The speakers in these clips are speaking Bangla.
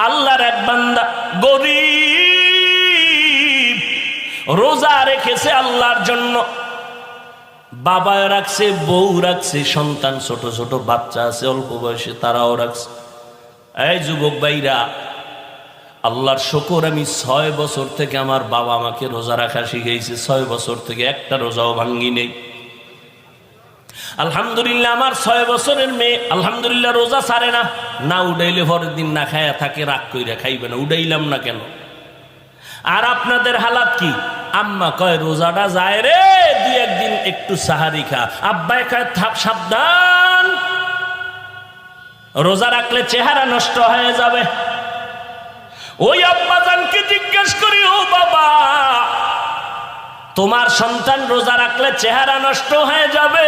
আল্লাহর এক বান্দা গরীব, রোজা রেখেছে আল্লাহর জন্য। বাবা রাখছে, বউ রাখছে, সন্তান ছোট ছোট বাচ্চা আছে অল্প বয়সে, তারাও রাখছে। এই যুবক ভাইরা, আল্লাহর শুকর, আমি 6 বছর থেকে আমার বাবা আমাকে রোজা রাখা শিখাইছে। 6 বছর থেকে একটা রোজাও ভাঙ্গি নেই। আলহামদুলিল্লাহ, আমার 6 বছরের মেয়ে আলহামদুলিল্লাহ রোজা ছাড়ে না। না উড়াইলে পরের দিন না খায়া থাকে, রাগ কইরা খাইবে না, উড়াইলাম না কেন। আর আপনাদের হালাত কি? আম্মা কয় রোজাটা যায় রে, 2-1 দিন একটু সাহারি খা। আব্বাই কয় থাক সাবধান, রোজা রাখলে চেহারা নষ্ট হয়ে যাবে। ওই আব্বাজানকে জিজ্ঞেস করি, ও বাবা, তোমার সন্তান রোজা রাখলে চেহারা নষ্ট হয়ে যাবে,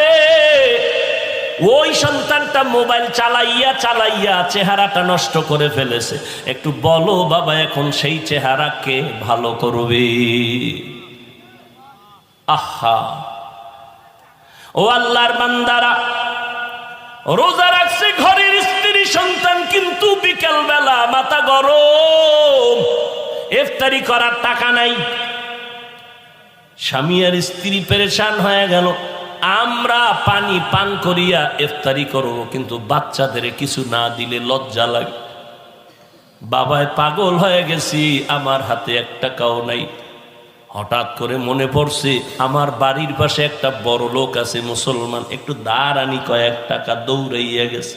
ওই সন্তানটা মোবাইল চালাইয়া চালাইয়া চেহারাটা নষ্ট করে ফেলেছে, একটু বলো বাবা এখন সেই চেহারাকে ভালো করবে। আহা, ও আল্লাহর বান্দারা, রোজা রাখছে ঘরের স্ত্রী সন্তান, কিন্তু বিকেল বেলা মাথা গরম, ইফতারি করার টাকা নাই। স্বামী আর স্ত্রী পেরেশান হয়ে গেল। আমরা পানি পান করিয়া ইফতারি করব, কিন্তু বাচ্চাদের কিছু না দিলে লজ্জা লাগে। বাবায় পাগল হয়ে গেছি, আমার হাতে 1 টাকাও নাই। হঠাৎ করে মনে পড়ছে আমার বাড়ির পাশে একটা বড় লোক আছে মুসলমান, একটু দাঁড়ানি, কয়েক টাকা দৌড়াইয়া গেছে।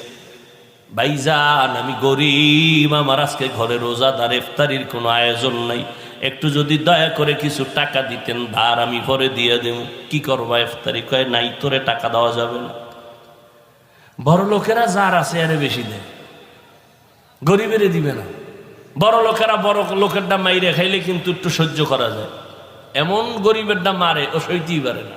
ভাইজান, আমি গরিব, আমার আজকে ঘরে রোজাদার, ইফতারির কোনো আয়োজন নাই, একটু যদি দয়া করে কিছু টাকা দিতেন, ধার আমি পরে দিয়ে দেব। কি করবা ইফতারি? কয় নাই, তোরে টাকা দেওয়া যাবে না। বড় লোকেরা যার আছে আরে বেশি দেয়, গরিবেরে দিবে না। বড় লোকেরা বড় লোকেরটা মাইরে খাইলে কিন্তু একটু সহ্য করা যায়, এমন গরিবেরটা মারে ও সইতেই পারে না।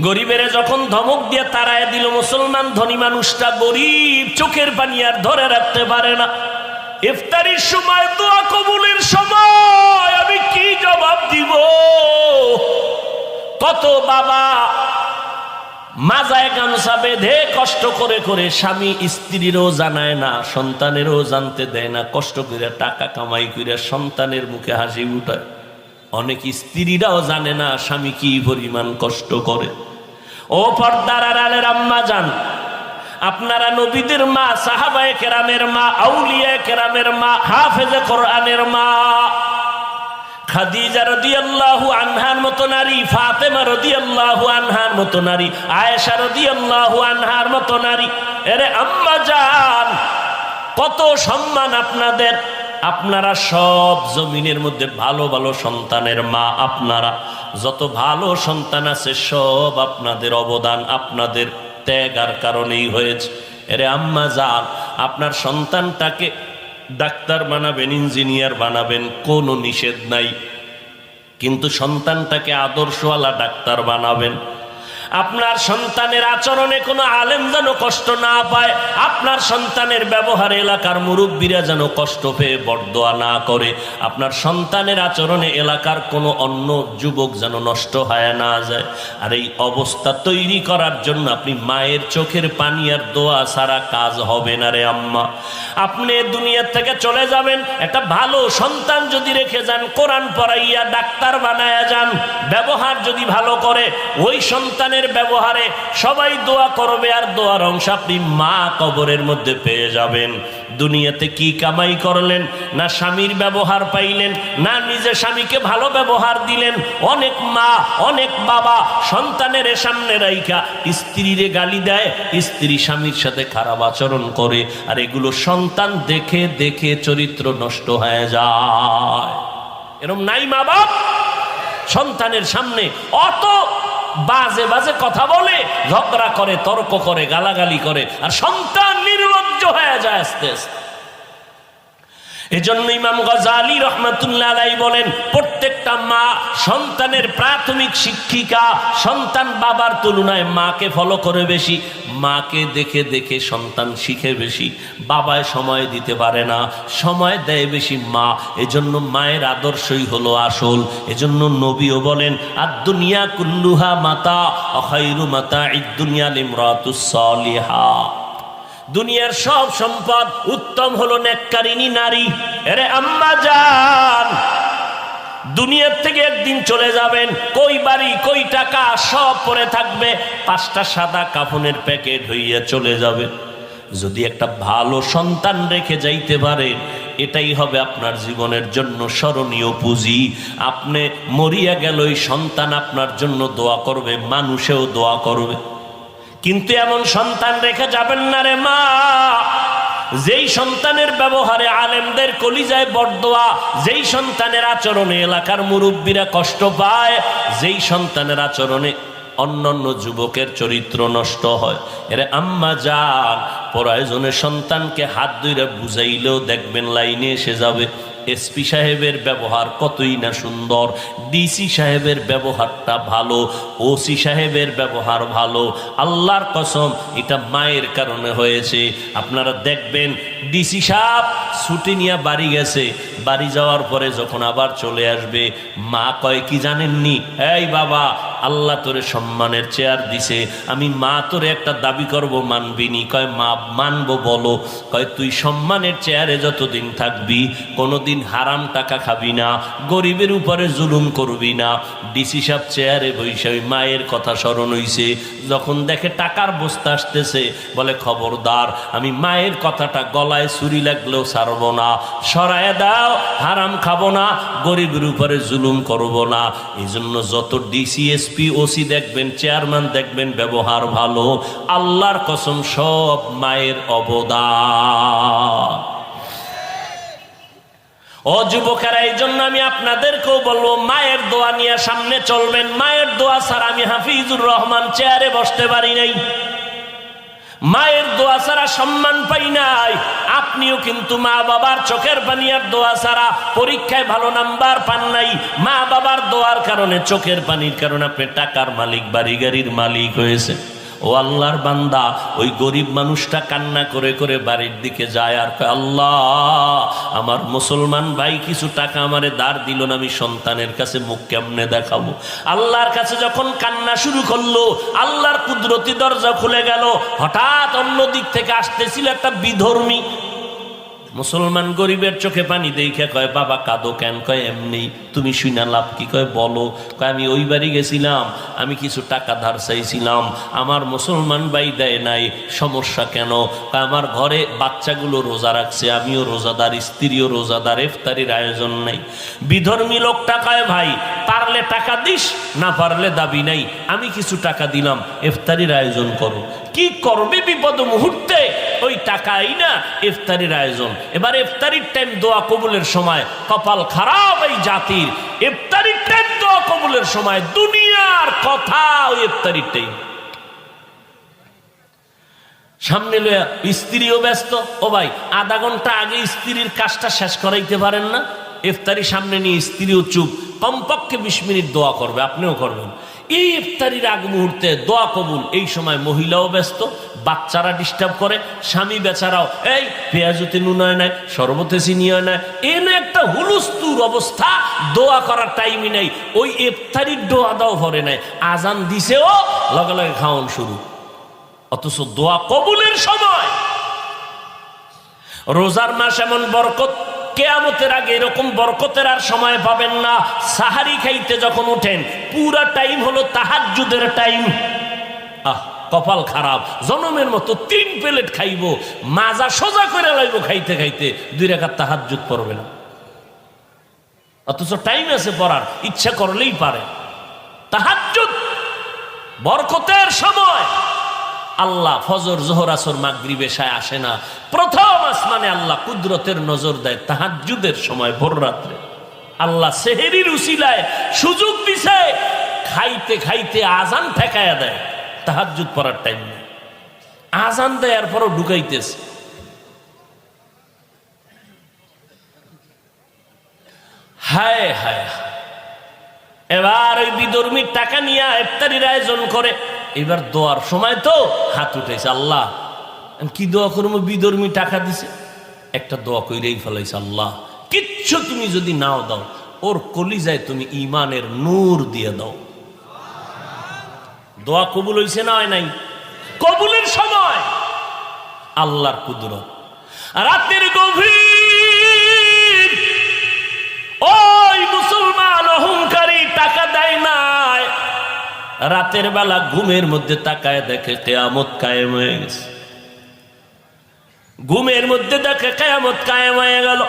গরিবেরে যখন ধমক দিয়ে তাড়ায় দিল মুসলমান, ধনী মানুষটা গরিব, চোখের পানি আর ধরে রাখতে পারে না। ইফতারির সময়, দোয়া কবুলের সময় আমি কি জবাব দিব? কত বাবা মাজায় গামছা বেঁধে কষ্ট করে করে, স্বামী স্ত্রীরও জানায় না, সন্তানেরও জানতে দেয় না, কষ্ট করে টাকা কামাই করে সন্তানের মুখে হাসি উঠায়। অনেক স্ত্রীরাও জানে না স্বামী কি পরিমাণ কষ্ট করে। ও পর্দার আড়ালের আম্মা জান, আপনারা নবীদের মা, সাহাবায়ে কেরামের মা, আউলিয়া কেরামের মা, হাফেজে কোরআনের মা, খাদিজা রাদিয়াল্লাহু আনহার মতো নারী, ফাতেমা রাদিয়াল্লাহু আনহার মতো নারী, আয়েশা রাদিয়াল্লাহু আনহার মতো নারী। এরে আম্মা জান, কত সম্মান আপনাদের। আপনারা সব জমিনের মধ্যে ভালো ভালো সন্তানের মা, আপনারা যত ভালো সন্তান আছে সব আপনাদের অবদান, আপনাদের ত্যাগার কারণেই হয়েছে। এরে আম্মা জান, আপনার সন্তানটাকে ডাক্তার বানাবেন, ইঞ্জিনিয়ার বানাবেন, কোনো নিষেধ নাই, কিন্তু সন্তানটাকে আদর্শওয়ালা ডাক্তার বানাবেন। আপনার সন্তানের আচরণে কোনো আলেম যেন কষ্ট না পায়, আপনার সন্তানের ব্যবহারে এলাকার মুরব্বীরা যেন কষ্ট পেয়ে বরদোয়া না করে, আপনার সন্তানের আচরণে এলাকার কোনো অন্য যুবক যেন নষ্ট হয়ে না যায়। আর এই অবস্থা তৈরি করার জন্য আপনি মায়ের চোখের পানি আর দোয়া ছাড়া কাজ হবে না রে আম্মা। আপনি দুনিয়া থেকে চলে যাবেন, একটা ভালো সন্তান যদি রেখে যান, কোরআন পড়াইয়া ডাক্তার বানায়া যান, ব্যবহার যদি ভালো করে, ওই সন্তানের ব্যবহারে সবাই দোয়া করবে, আর দোয়ার অংশ আপনি মা কবরের মধ্যে পেয়ে যাবেন। দুনিয়াতে কি কামাই করলেন? না স্বামীর ব্যবহার পাইলেন, না নিজে স্বামীকে ভালো ব্যবহার দিলেন। অনেক মা, অনেক বাবা সন্তানের সামনে রাইখা স্ত্রীরে গালি দেয়, স্ত্রী স্বামীর সাথে খারাপ আচরণ করে, আর এগুলো সন্তান দেখে দেখে চরিত্র নষ্ট হয়ে যায়। এরকম নাই মা বাপ? সন্তানের সামনে অত বাজে বাজে কথা বলে, ঝগড়া করে, তর্ক করে, গালাগালি করে, আর সন্তান নির্লজ্জ হয়ে যায় আস্তে আস্তে। এজন্য ইমাম গজালি রহমাতুল্লাহ আলাইহি বলেন, প্রত্যেকটা মা সন্তানের প্রাথমিক শিক্ষিকা। সন্তান বাবার তুলনায় মাকে ফলো করে বেশি, মাকে দেখে দেখে সন্তান শিখে বেশি। বাবায় সময় দিতে পারে না, সময় দেয় বেশি মা। এজন্য মায়ের আদর্শই হলো আসল। এজন্য নবীও বলেন, আদ-দুনিয়া কুল্লুহা মাতা, খায়রু মাতা'id দুনিয়া লিমরাতুস সালিহা। দুনিয়ার সব সম্পদ উত্তম হলো নেককারিনী নারী। আরে আম্মা জান, দুনিয়ার থেকে একদিন চলে যাবেন, কই বাড়ি কই টাকা সব পড়ে থাকবে, 5টা সাদা কাফনের প্যাকেট হইয়া চলে যাবে। যদি একটা ভালো সন্তান রেখে যাইতে পারেন, এটাই হবে আপনার জীবনের জন্য স্মরণীয় পুঁজি। আপনি মরিয়া গেল, ওই সন্তান আপনার জন্য দোয়া করবে, মানুষেও দোয়া করবে। কিন্তু এমন সন্তান রেখে যাবেন না রে মা, যেই সন্তানের ব্যবহারে আলেমদের কলিজায় বরদোয়া, যেই সন্তানের আচরণে এলাকার মুরব্বীরা কষ্ট পায়, যেই সন্তানের আচরণে অন্যান্য যুবকের চরিত্র নষ্ট হয়। এরে আম্মা জান, প্রয়োজনে সন্তানকে হাত ধরে বুঝাইলেও দেখবেন লাইনে এসে যাবে। এসপি সাহেবের ব্যবহার কতই না সুন্দর, ডিসি সাহেবের ব্যবহারটা ভালো, ওসি সাহেবের ব্যবহার ভালো। আল্লাহর কসম, এটা মায়ের কারণে হয়েছে। আপনারা দেখবেন ডিসি সাহেব ছুটি নিয়ে বাড়ি গেছে, বাড়ি যাওয়ার পরে যখন আবার চলে আসবে, মা কয় কি জানেননি, এই বাবা, আল্লাহ তোরে সম্মানের চেয়ার দিছে, আমি মা তোরে একটা দাবি করব, মানবিনি? কয় মা মানবো, বলো। কয় তুই সম্মানের চেয়ারে যতদিন থাকবি, কোনোদিন হারাম টাকা খাবি না, গরিবের উপরে জুলুম করবি না। ডিসি সাহেব চেয়ারে বসে ওই মায়ের কথা স্মরণ হইছে, যখন দেখে টাকার বস্তা আসতেছে, বলে খবরদার, আমি মায়ের কথাটা গলায় ছুরি লাগলেও ছাড়ব না, সরায় দাও, হারাম খাবো না, গরিবের উপরে জুলুম করব না। এই জন্য যত ডিসি এসপি ওসি দেখবেন, চেয়ারম্যান দেখবেন ব্যবহার ভালো, আল্লাহর কসম সব মায়ের অবদান। ও যুবকেরা, এই জন্য আমি আপনাদেরকেও বলবো, মায়ের দোয়া নিয়ে সামনে চলবেন। মায়ের দোয়া ছাড়া আমি হাফিজুর রহমান চেয়ারে বসতে পারি নাই, মায়ের দোয়া ছাড়া সম্মান পাই নাই। আপনিও কিন্তু মা বাবার চোখের পানি আর দোয়া ছাড়া পরীক্ষায় ভালো নাম্বার পান নাই। মা বাবার দোয়ার কারণে, চোখের পানির কারণে আপনি টাকার মালিক, বাড়ি গাড়ির মালিক হয়েছে। ও আল্লাহর বান্দা, ওই গরিব মানুষটা কান্না করে করে বাড়ির দিকে যায় আর কয়, আল্লাহ, আমার মুসলমান ভাই কিছু টাকা আমারে ধার দিল না, আমি সন্তানের কাছে মুখ কেমনে দেখাবো? আল্লাহর কাছে যখন কান্না শুরু করলো, আল্লাহর কুদরতি দরজা খুলে গেল। হঠাৎ অন্য দিক থেকে আসতেছিল একটা বিধর্মী মুসলমান, গরিবের চোখে পানি দেখে কয়, বাবা কাঁদো কেন? কয় এমনি। তুমি শুনা লাভ কি? কয় বলো। কয় আমি ওই বাড়ি গেছিলাম, আমি কিছু টাকা ধার চাইছিলাম, আমার মুসলমান ভাই দেয় নাই। সমস্যা কেন? কয় আমার ঘরে বাচ্চাগুলো রোজা রাখছে, আমিও রোজাদার, স্ত্রীও রোজাদার, ইফতারির আয়োজন নাই। বিধর্মী লোকটা কয়, ভাই পারলে টাকা দিস, না পারলে দাবি নাই, আমি কিছু টাকা দিলাম, ইফতারির আয়োজন করো। কি করবে বিপদ মুহূর্তে? ওই টাকাই না ইফতারির আয়োজন। এবার ইফতারির টাইম, দোয়া কবুলের সময়, কপাল খারাপ এই জাতির। ইফতারির টাইম, দোয়া কবুলের সময়, দুনিয়ার কথা ওই ইফতারির টাইম। সামনে লইয়া স্ত্রীও ব্যস্ত। ও ভাই, আধা ঘন্টা আগে স্ত্রীর কাজটা শেষ করাইতে পারেন না? ইফতারি সামনে নিয়ে স্ত্রীও চুপ, কমপক্ষে 20 মিনিট দোয়া করবে, আপনিও করবেন। এই ইফতারির আগ মুহূর্তে দোয়া কবুল, এই সময় মহিলাও ব্যস্ত, বাচ্চারা ডিস্টার্ব করে, স্বামী বেচারাও, এই পেঁয়াজতে নুন হয় নাই, শরবতে চিনি হয় না, এনে একটা হুলুস্তুর অবস্থা, দোয়া করার টাইমই নাই। ওই ইফতারির দোয়া দাও ভরে নাই, আজান দিছেও লগে লগে খাওয়ান শুরু। অথচ দোয়া কবুলের সময়, রোজার মাস এমন বরকত, কিয়ামতের আগে এরকম বরকতের আর সময় পাবেন না। সাহারি খাইতে যখন উঠেন, পুরা টাইম হলো তাহাজ্জুদের টাইম। কপাল খারাপ, জনমের মতো 3 প্লেট খাইব, মাজা সোজা করে লাইব, খাইতে খাইতে 2 রাকাত তাহাজ্জুদ পড়বে না। অথচ টাইম আছে পড়ার, ইচ্ছা করলেই পারে। তাহাজ্জুদ বরকতের সময়। আল্লাহ ফজর, জোহর, আসর, মাগরিব, এশায় আসে না। প্রথম আসমানে আল্লাহ কুদরতের নজর দেয় তাহাজ্জুদের সময়, ভোর রাত্রে। আল্লাহ সেহেরির উসিলায় সুযোগ দিছে, খাইতে খাইতে আজান ঠেকায়া দেয়, তাহাজ্জুদ পড়ার টাইম নেই। আজান দেয়, এরপরও ঢুকাইতেছে। হায় হায়। এবার ওই বিধর্মীর টাকা নিয়ে ইফতারির আয়োজন করে। এবার দোয়ার সময় তো হাত উঠেছে, আল্লাহ আমি কি দোয়া করবো? বিধর্মী টাকা দিছে, একটা দোয়া কইরেই ফেলাইছে, আল্লাহ কিচ্ছু তুমি যদি নাও দাও, ওর কলিজায় তুমি ইমানের নূর দিয়ে দাও। দোয়া কবুল হইছে না হয় নাই? কবুলের সময় আল্লাহর কুদরত। রাতের গভীর ওই মুসলমান অহংকারী টাকা দেয় নাই, রাতের বেলা ঘুমের মধ্যে তাকায় দেখে কিয়ামত কায়েম হয়ে গেছে। ঘুমের মধ্যে দেখে কিয়ামত কায়েম হয়ে গেল।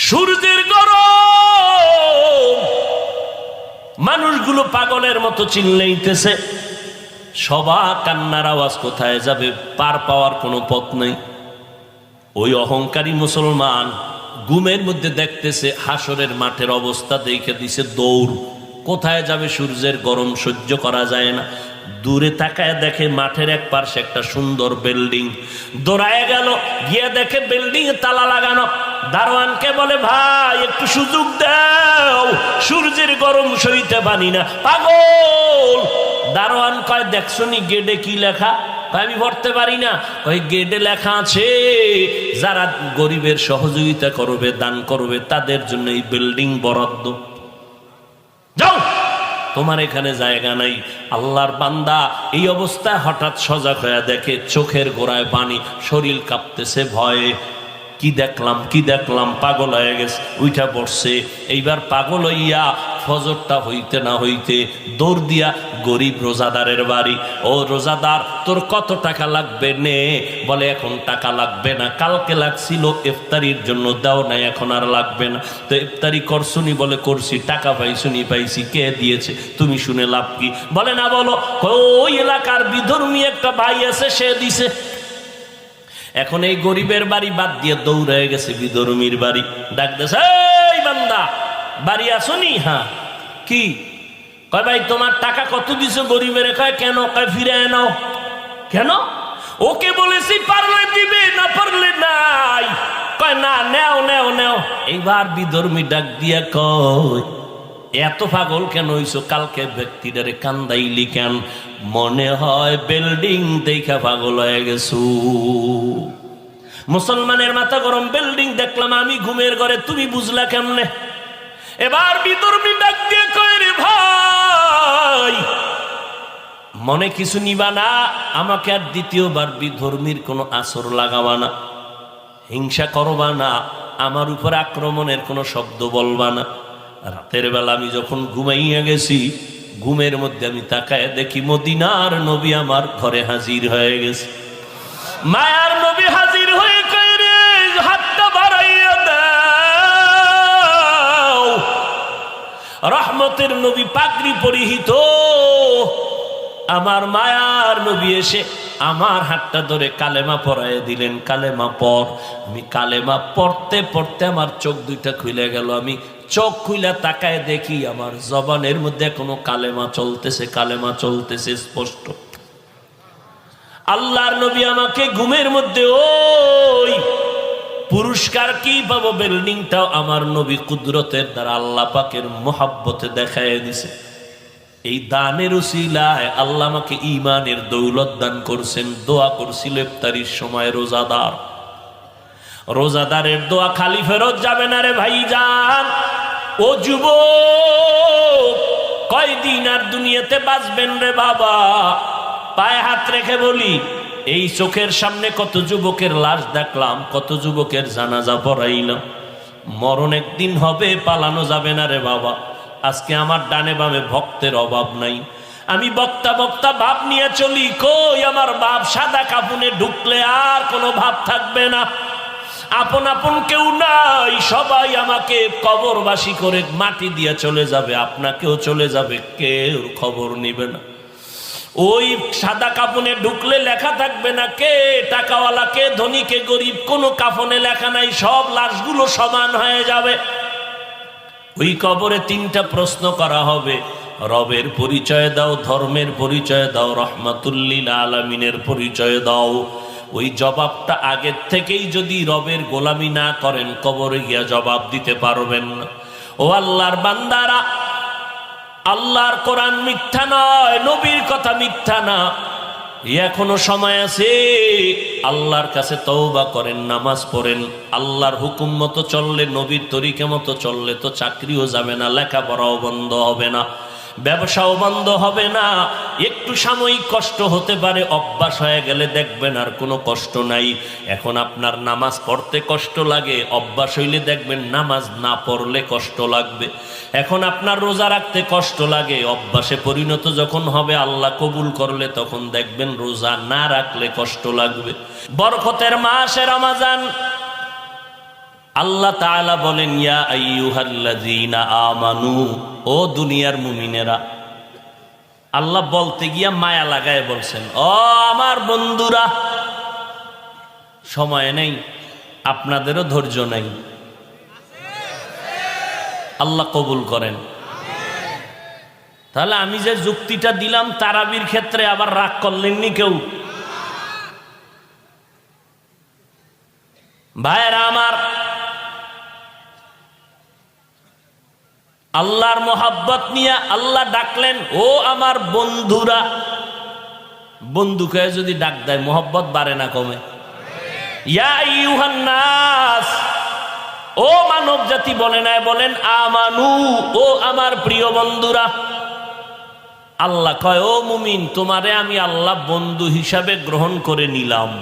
সূর্যের গরম, মানুষগুলো পাগলের মতো চিল্লাইতেছে। সবার কান্নার আওয়াজ কোথায় যাবে, পার পাওয়ার কোনো পথ নেই। ওই অহংকারী মুসলমান ঘুমের মধ্যে দেখতেছে হাসরের মাঠের অবস্থা, দেখে দিছে দৌড়। কোথায় যাবে, সূর্যের গরম সহ্য করা যায় না। দূরে তাকায় দেখে মাঠের এক পাশে একটা সুন্দর বিল্ডিং। দৌড়ায় গেল, গিয়ে দেখে বিল্ডিং এ তালা লাগানো। দারোয়ানকে বলে, ভাই একটু সুযোগ দাও, সূর্যের গরম সইতে পারি না। পাগল। দারোয়ান কয়, দেখছনি গেটে কি লেখা? আমি পড়তে পারি না। ওই গেটে লেখা আছে, যারা গরিবের সহযোগিতা করবে, দান করবে, তাদের জন্য এই বিল্ডিং বরাদ্দ। যাও, তোমার এখানে জায়গা নাই। আল্লাহর বান্দা এই অবস্থায় হঠাৎ সজাগ হয়ে দেখে চোখের গোড়ায় পানি, শরীর কাঁপতেছে ভয়ে। কি দেখলাম, কি দেখলাম, পাগল হয়ে গেছে। উইঠা পড়ছে। এইবার পাগল হইয়া ফজরটা হইতে না হইতে দৌড় দিয়া গরিব রোজাদারের বাড়ি। ও রোজাদার, তোর কত টাকা লাগবে? নে। বলে, এখন টাকা লাগবে না, কালকে লাগছিল, ইফতারির জন্য দাও নাই, এখন আর লাগবে না। তো ইফতারি করছুনি? বলে, করছি। টাকা পাইছুনি? পাইছি। কে দিয়েছে? তুমি শুনে লাভ কি? বলে, না বলো। ওই এলাকার বিধর্মী একটা ভাই আছে, সে দিছে। এখন এই গরিবের বাড়ি বাদ দিয়ে দৌড়ে গেছে বিধর্মীর বাড়ি। ডাক দেছে, এই বান্দা, বাড়ি আসনি? হ্যাঁ। কি? কয়, ভাই তোমার টাকা কত দিছো গরিবের? কয়, কেন? কয়, ফিরে নাও। কেন? ওকে বলেছি পারলে দিবে, না পারলে নাই। কয়, না, নেও নেও নেও। এইবার বিধর্মী ডাক দিয়া কয়, এত পাগল কেন হইছো? কালকে ব্যক্তিটারে কান্দাইলি কেন? মনে হয় বিল্ডিং দেখা পাগল হয়ে গেছো। মুসলমানের মাথা গরম। বিল্ডিং দেখলাম আমি ঘুমের ঘরে, তুমি বুঝলা কেমনে? এবার বিধর্মী ডাক দিয়ে কয়, রে ভাই, মনে কিছু নিবা না, আমাকে আর দ্বিতীয়বার বিধর্মীর কোনো আসর লাগাবা না, হিংসা করবা না, আমার উপর আক্রমণের কোনো শব্দ বলবা না। রাতের বেলা আমি যখন ঘুমাইয়া গেছি, ঘুমের মধ্যে আমি তাকায় দেখি মদিনার নবী আমার ঘরে হাজির হয়ে গেছে। মায়ার নবী হাজির হয়ে কয়, রে হাতটা বাড়াইয়া দাও। রহমতের নবী পাগড়ি পরিহিত আমার মায়ার নবী এসে আমার হাতটা ধরে কালেমা পড়াইয়া দিলেন। কালেমা পড়। আমি কালেমা পড়তে পড়তে আমার চোখ দুইটা খুলে গেল। আমি চোখ খুলে তাকায় দেখি আমার জবানের মধ্যে কোনো কালেমা চলতেছে, কালেমা চলতেছে স্পষ্ট। আল্লাহর নবী আমাকে ঘুমের মধ্যে ওই পুরস্কার কি পাবো, বিল্ডিংটাও আমার নবী কুদরতের দ্বারা আল্লাহ পাকের মোহাব্বতে দেখায় দিছে। এই দানের উসিলায় আল্লাহ আমাকে ঈমানের দৌলত দান করছেন। দোয়া করছিল ইফতারির সময় রোজাদার। রোজাদারের দোয়া খালি ফেরত যাবে না রে ভাইজান। ও যুবক, কয়দিন আর দুনিয়াতে বাঁচবেন রে বাবা? পায়ে হাত রেখে বলি, এই চোখের সামনে কত যুবকের লাশ দেখলাম, কত যুবকের জানাজা পড়াইলাম। মরণ একদিন হবে, পালানো যাবে না রে বাবা। আজকে আমার ডানে বামে ভক্তের অভাব নাই। আমি বক্তা বক্তা ভাব নিয়ে চলি, কই আমার বাপ সাদা কাপুনে ঢুকলে আর কোনো ভাব থাকবে না। আপন আপন কেউ নাই, সবাই আমাকে কবরবাসী করে মাটি দিয়ে চলে যাবে, আপনাকেও চলে যাবে, কেউ খবর নিবে না। ওই সাদা কাফনে ঢুকলে লেখা থাকবে না কে টাকাওয়ালা, কে ধনী, কে গরিব, কোনো কাফনে লেখা নাই, সব লাশগুলো সমান হয়ে যাবে। ওই কবরে তিনটা প্রশ্ন করা হবে, রবের পরিচয় দাও, ধর্মের পরিচয় দাও, রহমাতুল্লিল আলামিনের পরিচয় দাও। ওই জবাবটা আগের থেকেই যদি রবের গোলামি না করেন, কবরে গিয়া জবাব দিতে পারবেন না। ও আল্লাহর বান্দারা, আল্লাহর কোরআন মিথ্যা নয়, নবীর কথা মিথ্যা না। এখনো সময় আছে, আল্লাহর কাছে তওবা করেন, নামাজ পড়েন। আল্লাহর হুকুম মতো চললে, নবীর তরিকা মতো চললে তো চাকরিও যাবে না, লেখাপড়াও বন্ধ হবে না। ব্যবসাও বন্ধ হবে না, একটু সাময়িক কষ্ট হতে পারে, অভ্যাস হয়ে গেলে দেখবেন আর কোনো কষ্ট নাই। এখন আপনার নামাজ পড়তে কষ্ট লাগে, অভ্যাস হইলে দেখবেন নামাজ না পড়লে কষ্ট লাগবে। এখন আপনার রোজা রাখতে কষ্ট লাগে, অভ্যাসে পরিণত যখন হবে, আল্লাহ কবুল করলে তখন দেখবেন রোজা না রাখলে কষ্ট লাগবে। বরকতের মাসে রমজান, আল্লাহ তাআলা বলেন ইয়া আইয়ুহাল্লাযীনা আমানু, ও দুনিয়ার মুমিনেরা। আল্লাহ বলতে গিয়া মায়া লাগায় বলছেন ও আমার বন্ধুরা। সময় নেই, আপনাদেরও ধৈর্য নেই, আল্লাহ কবুল করেন। তাহলে আমি যে যুক্তিটা দিলাম তারাবির ক্ষেত্রে আবার রাগ করলেননি কেউ? ভাইয়েরা আমার, আল্লাহর মোহাব্বত নিয়ে আল্লাহ ডাকলেন ও আমার বন্ধুরা। বন্ধুকে যদি ডাক দেয় মোহাব্বত বাড়ে না কমে? ইয়া আইয়ুহান নাস, ও মানব জাতি বলে নাই, বলেন আমানু, ও আমার প্রিয় বন্ধুরা। আল্লাহ কয় ও মুমিন, তোমারে আমি আল্লাহ বন্ধু হিসাবে গ্রহণ করে নিলাম।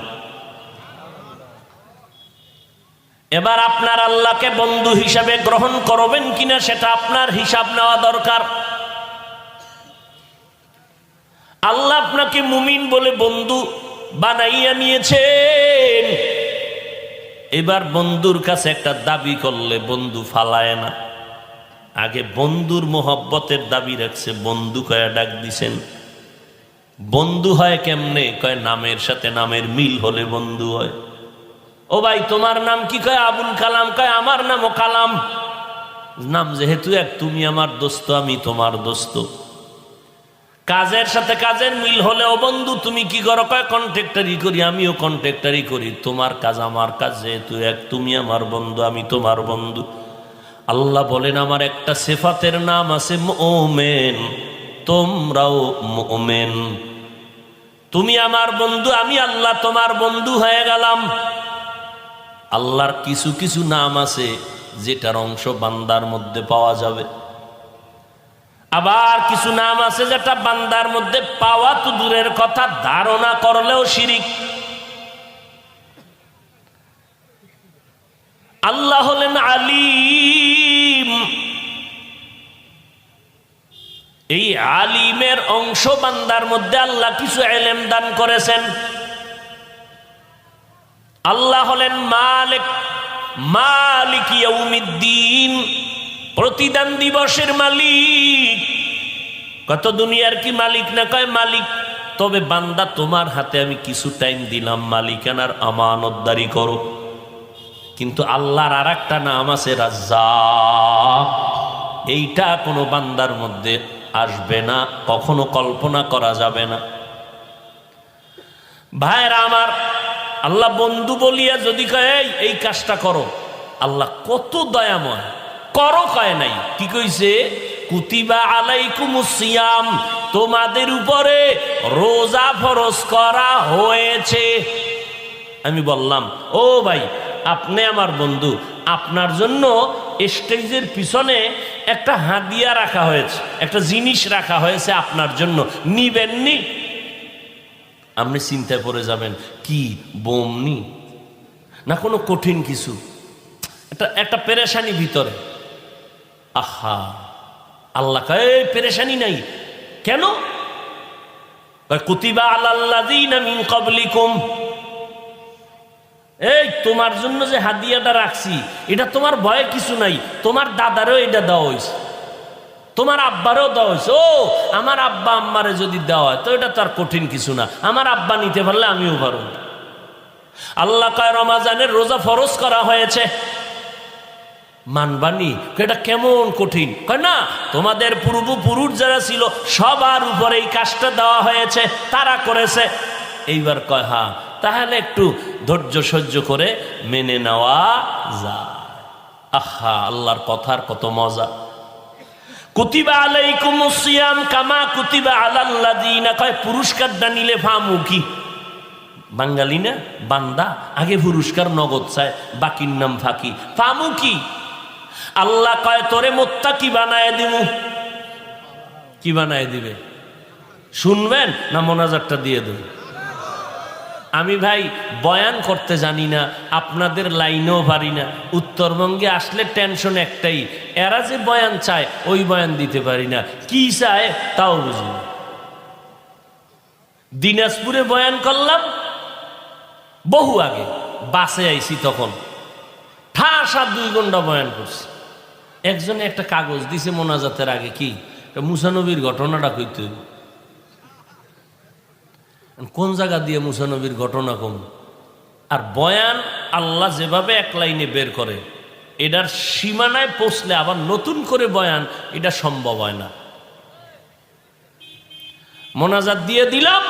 এবার আপনার আল্লাহকে বন্ধু হিসাবে গ্রহণ করবেন কিনা সেটা আপনার হিসাব নেওয়া দরকার। আল্লাহ আপনাকে মুমিন বলে বন্ধু বানাইয়া নিয়েছেন, এবার বন্ধুর কাছে একটা দাবি করলে বন্ধু ফালায় না। আগে বন্ধুর মোহব্বতের দাবি রাখছে, বন্ধু কয়ে ডাক দিছেন। বন্ধু হয় কেমনে? কয় নামের সাথে নামের মিল হলে বন্ধু হয়। ও ভাই তোমার নাম কি? কয় আবুল কালাম। কয় আমার নামও কালাম। নাম যেহেতু এক, তুমি আমার দোস্ত, আমি তোমার দোস্ত। কাজের সাথে কাজের মিল হলেও বন্ধু। তুমি কি করো? কয় কন্ট্রাক্টরি করি, আমিও কন্ট্রাক্টরি করি। তোমার কাজ আমার কাজ যেহেতু এক, তুমি আমার বন্ধু, আমি তোমার বন্ধু। আল্লাহ বলেন আমার একটা সিফাতের নাম আছে মুমিন, তোমরাও মুমিন। তুমি আমার বন্ধু, আমি আল্লাহ তোমার বন্ধু হয়ে গেলাম। আল্লাহর কিছু কিছু নাম আছে যেটার অংশ বান্দার মধ্যে পাওয়া যাবে, আবার কিছু নাম আছে যেটা বান্দার মধ্যে পাওয়া তো দূরের কথা, ধারণা করলেও শিরিক। আল্লাহ হলেন আলিম। এই আলিমের অংশ বান্দার মধ্যে আল্লাহ কিছু ইলম দান করেছেন। আল্লাহ হলেন মালিক, মালিক ইয়াউমিদ্দিন, প্রতিদান দিবসের মালিক। কত দুনিয়ার কি মালিক না? কয় মালিক। তবে বান্দা তোমার হাতে আমি কিছু টাইম দিলাম, মালিকানার আমানতদারি করো। কিন্তু আল্লাহর আর একটা নাম আছে রাজ্জাক। এইটা কোনো বান্দার মধ্যে আসবে না, কখনো কল্পনা করা যাবে না। ভাইরা আমার, আল্লাহ বন্ধু বলিয়া যদি কয় এই কাজটা করো, আল্লাহ কত দয়াময়। করো কয় নাই, কি কইছে? কুতিবা আলাইকুমুস সিয়াম, তোমাদের উপরে রোজা ফরজ করা হয়েছে। আমি বললাম ও ভাই আপনি আমার বন্ধু, আপনার জন্য স্টেজের পিছনে একটা হাদিয়া রাখা হয়েছে, একটা জিনিস রাখা হয়েছে আপনার জন্য, নিবেননি? আপনি চিন্তায় পড়ে যাবেন, কি বোমনি না কোনো কঠিন কিছু, একটা পেরেশানি ভিতরে। আহা, আল্লাহ কয় পেরেশানি নাই। কেন? কুতিবা আলাল্লাযীনা মিন ক্বাবলিকুম, এই তোমার জন্য যে হাদিয়াটা রাখছি এটা তোমার ভয়ে কিছু নাই, তোমার দাদারও এটা দেওয়া হয়েছে, তোমার আব্বারও দেওয়া হয়েছে। ও আমার আব্বা আম্মারে যদি দেওয়া হয় তো এটা তো আর কঠিন কিছু না, আমার আব্বা নিতে পারলে আমিও পারব। আল্লাহ কয় রমজানের রোজা ফরজ করা হয়েছে, মানবানি? এটা কেমন কঠিন? কয় না, তোমাদের পূর্বপুরুষ যারা ছিল সবার উপরে এই কাজটা দেওয়া হয়েছে, তারা করেছে। এইবার কয় হ্যাঁ, তাহলে একটু ধৈর্য সহ্য করে মেনে নেওয়া যায়। আহা, আল্লাহর কথার কত মজা। কুতিবা আলাইকুমুস সিয়াম কামা কুতিবা আলাল্লাযীনা, কয় পুরস্কারটা নিলে ফামু কি? বাঙালি না বান্দা, আগে পুরস্কার নগদ চায়, বাকির নাম ফাঁকি। ফামু কি? আল্লাহ কয় তোরে মুত্তাকি বানায় দিমু। কি বানায় দিবে? শুনবেন না মোনাজাতটা দিয়ে দেব? আমি ভাই বয়ান করতে জানি না, আপনাদের লাইনেও পারি না। উত্তরবঙ্গে আসলে টেনশন একটাই, এরা যে বয়ান চায় ওই বয়ান দিতে পারি না, কি চায় তাও বুঝি না। দিনাজপুরে বয়ান করলাম বহু আগে, বাসে আইছি তখন, ঠাসা 2 ঘন্টা বয়ান করছি। একজনে একটা কাগজ দিছে মোনাজাতের আগে, কি মুসা নবীর ঘটনাটা কইতে হইব। কোন জায়গা দিয়ে মুসা নবীর ঘটনা কম? আর বয়ান আল্লাহ যেভাবে এক লাইনে বের করে, এটার সীমানায় পৌঁছলে আবার নতুন করে বয়ান, এটা সম্ভব হয় না। মোনাজাত দিয়ে দিলাম,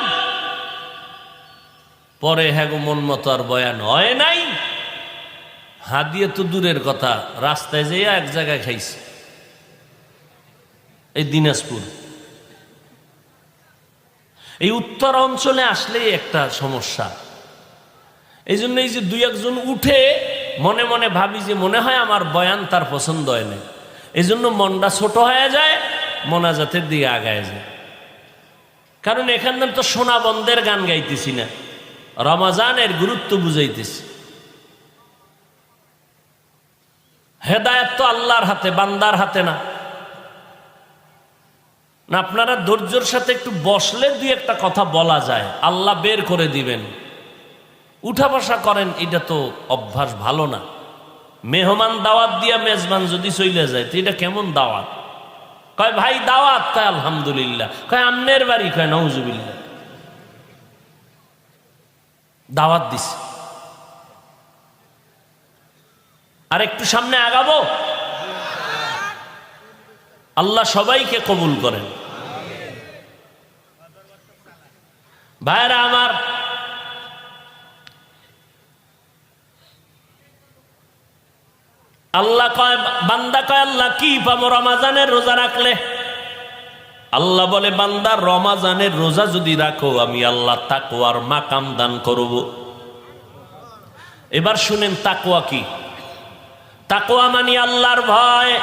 পরে হ্যাঁ গো মন মতো আর বয়ান হয় নাই। হাদিয়ে তো দূরের কথা, রাস্তায় যেয়ে এক জায়গায় খাইছি, এই দিনাজপুর। এই উত্তর অঞ্চলে আসলেই একটা সমস্যা। এই জন্য এই যে 2-1 জন উঠে মনে মনে ভাবি যে মনে হয় আমার বয়ান তার পছন্দ হয় না, এই জন্য মনটা ছোট হয়ে যায়, মোনাজাতের দিকে আগায় যায়। কারণ এখানে তো সোনা বন্ধের গান গাইতেছি না, রমাজানের গুরুত্ব বুঝাইতেছি। হেদায়েত তো আল্লাহর হাতে, বান্দার হাতে না। না আপনারা ধৈর্যের সাথে একটু বসলে 2-1টা কথা বলা যায়, আল্লাহ বের করে দিবেন। উঠা বসা করেন, এটা তো অভ্যাস ভালো না। মেহমান দাওয়াত দিয়া মেজবান যদি চলে যায় তো এটা কেমন দাওয়াত? কয় ভাই দাওয়াত, কয় আলহামদুলিল্লাহ, কয় আমনের বাড়ি, কয় নাউজুবিল্লাহ। দাওয়াত দিছে, আর একটু সামনে আগাবো। আল্লাহ সবাইকে কবুল করেন। ভাইরা আমার, আল্লাহ কয়, বান্দা কয় আল্লাহ কি পাবো রমাজানের রোজা রাখলে? আল্লাহ বলে বান্দা রমাজানের রোজা যদি রাখো আমি আল্লাহ তাকওয়ার মাকাম দান করব। এবার শুনেন তাকওয়া কি? তাকওয়া মানে আল্লাহর ভয়।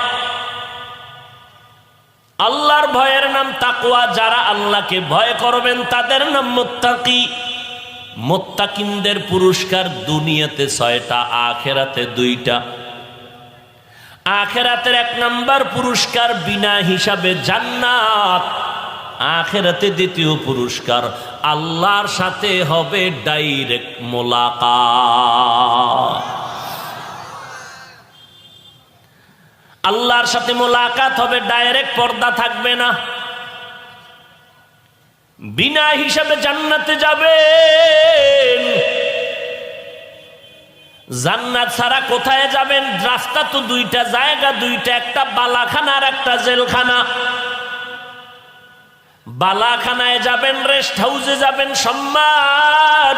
আল্লাহর ভয়ের নাম তাকওয়া। যারা আল্লাহকে ভয় করবেন তাদের নাম মুত্তাকি। মুত্তাকিনদের পুরস্কার দুনিয়াতে 6টা, আখিরাতে 2টা। আখিরাতের 1 নাম্বার পুরস্কার বিনা হিসাবে জান্নাত। আখিরাতে 2য় পুরস্কার আল্লাহর সাথে হবে ডাইরেক্ট মোলাকাত। আল্লাহর সাথে মোলাকাত হবে, ডাইরেক্ট পর্দা থাকবে না। বিনা হিসাবে জান্নাতে যাবেন। জান্নাত ছাড়া কোথায় যাবেন? রাস্তা তো 2টা, জায়গা 2টা, একটা বালাখানা আর একটা জেলখানা। বালাখানায় যাবেন, রেস্ট হাউসে যাবেন সম্মান,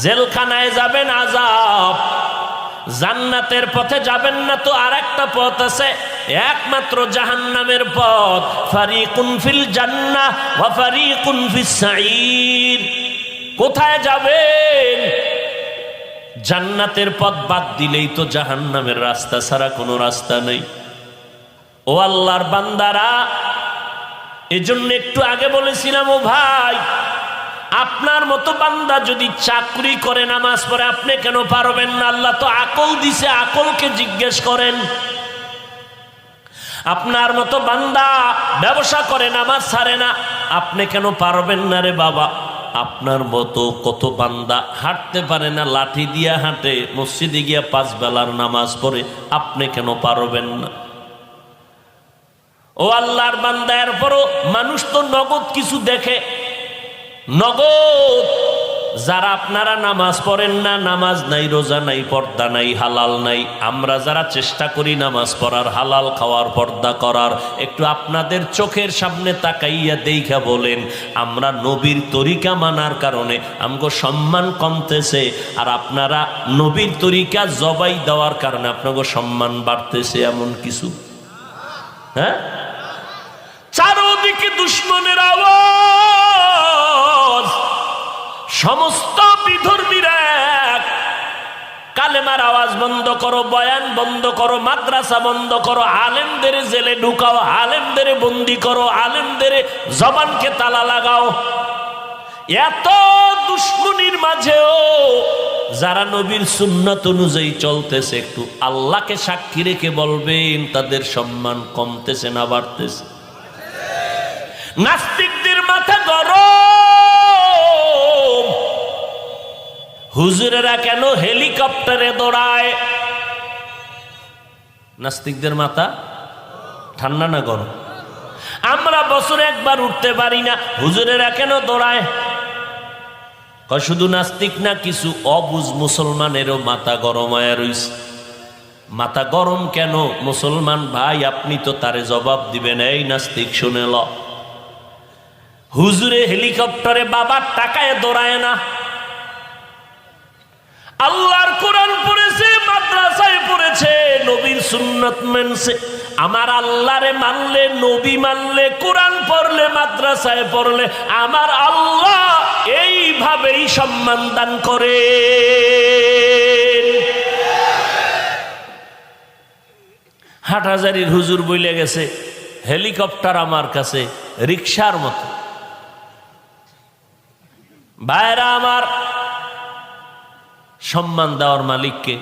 জেলখানায় যাবেন আযাব। জান্নাতের পথে যাবেন না তো আরেকটা পথ আছে, একমাত্র জাহান্নামের পথ। ফারিকুন ফিল জান্নাহ ওয়া ফারিকুন ফিস সাঈর। কোথায় যাবেন? জান্নাতের পথ বাদ দিলেই তো জাহান্নামের রাস্তা ছাড়া কোনো রাস্তা নেই। ও আল্লাহর বান্দারা, এজন্য একটু আগে বলেছিলাম, ও ভাই আপনার মতো বান্দা যদি চাকরি করে নামাজ পড়ে আপনি কেন পারবেন না? আল্লাহ তো আকল দিছে, আকলকে জিজ্ঞেস করেন। আপনার মতো বান্দা ব্যবসা করে নামাজ ছাড়ে না, আপনি কেন পারবেন না রে বাবা? আপনার মতো কত বান্দা হাঁটতে পারে না, লাঠি দিয়া হাঁটে, মসজিদে গিয়া 5 বেলার নামাজ পড়ে, আপনি কেন পারবেন না? ও আল্লাহর বান্দা, এরপরও মানুষ তো নগদ কিছু দেখে, নগদ। যারা আপনারা নামাজ পড়েন না, নামাজ নাই, রোজা নাই, পর্দা নাই, হালাল নাই, আমরা যারা চেষ্টা করি নামাজ পড়ার, হালাল খাওয়ার, পর্দা করার, একটু আপনাদের চোখের সামনে তাকাইয়া দেখা বলেন, আমরা নবীর তরিকা মানার কারণে আমগো সম্মান কমতেছে, আর আপনারা নবীর তরিকা জবাই দেওয়ার কারণে আপনাকে সম্মান বাড়তেছে এমন কিছু? হ্যাঁ, চারদিকে দুশ্মনের আওয়াজ, সমস্ত বিধর্মীরা কালেমার আওয়াজ বন্ধ করো, বয়ান বন্ধ করো, মাদ্রাসা বন্ধ করো, আলেমদের জেলে ঢুকাও, আলেমদের বন্দি করো, আলেমদের জবানকে তালা লাগাও। এত দুশ্মনির মাঝেও যারা নবীর সুন্নাত অনুযায়ী চলতেছে, একটু আল্লাহকে সাক্ষী রেখে বলবেন তাদের সম্মান কমতেছে না বাড়তেছে? নাস্তিকদের মাথা গরম, হুজুরেরা কেন হেলিকপ্টারে দৌড়ায়? নাস্তিকদের মাথা ঠান্ডা না গরম? আমরা বছরে একবার উঠতে পারি না, হুজুরেরা কেন দৌড়ায়? শুধু নাস্তিক না, কিছু অবুঝ মুসলমানেরও মাথা গরম হয়ে রইছে। মাথা গরম কেন? মুসলমান ভাই, আপনি তো তারে জবাব দিবেন। এই নাস্তিক শুনে ল, হুজুরে হেলিকপ্টারে বাবার টাকায় দৌড়ায় না, আল্লাহর কোরআন পড়েছে, মাদ্রাসায় পড়েছে, নবীর সুন্নাত মানছে। আমার আল্লাহরে মানলে, নবী মানলে, কোরআন পড়লে, মাদ্রাসায় পড়লে আমার আল্লাহ এইভাবেই সম্মান দান করে। হাটহাজারীর হুজুর বইলে গেছে, হেলিকপ্টার আমার কাছে রিকশার মতো। ভাইরা আমার, সম্মান দেওয়ার মালিককে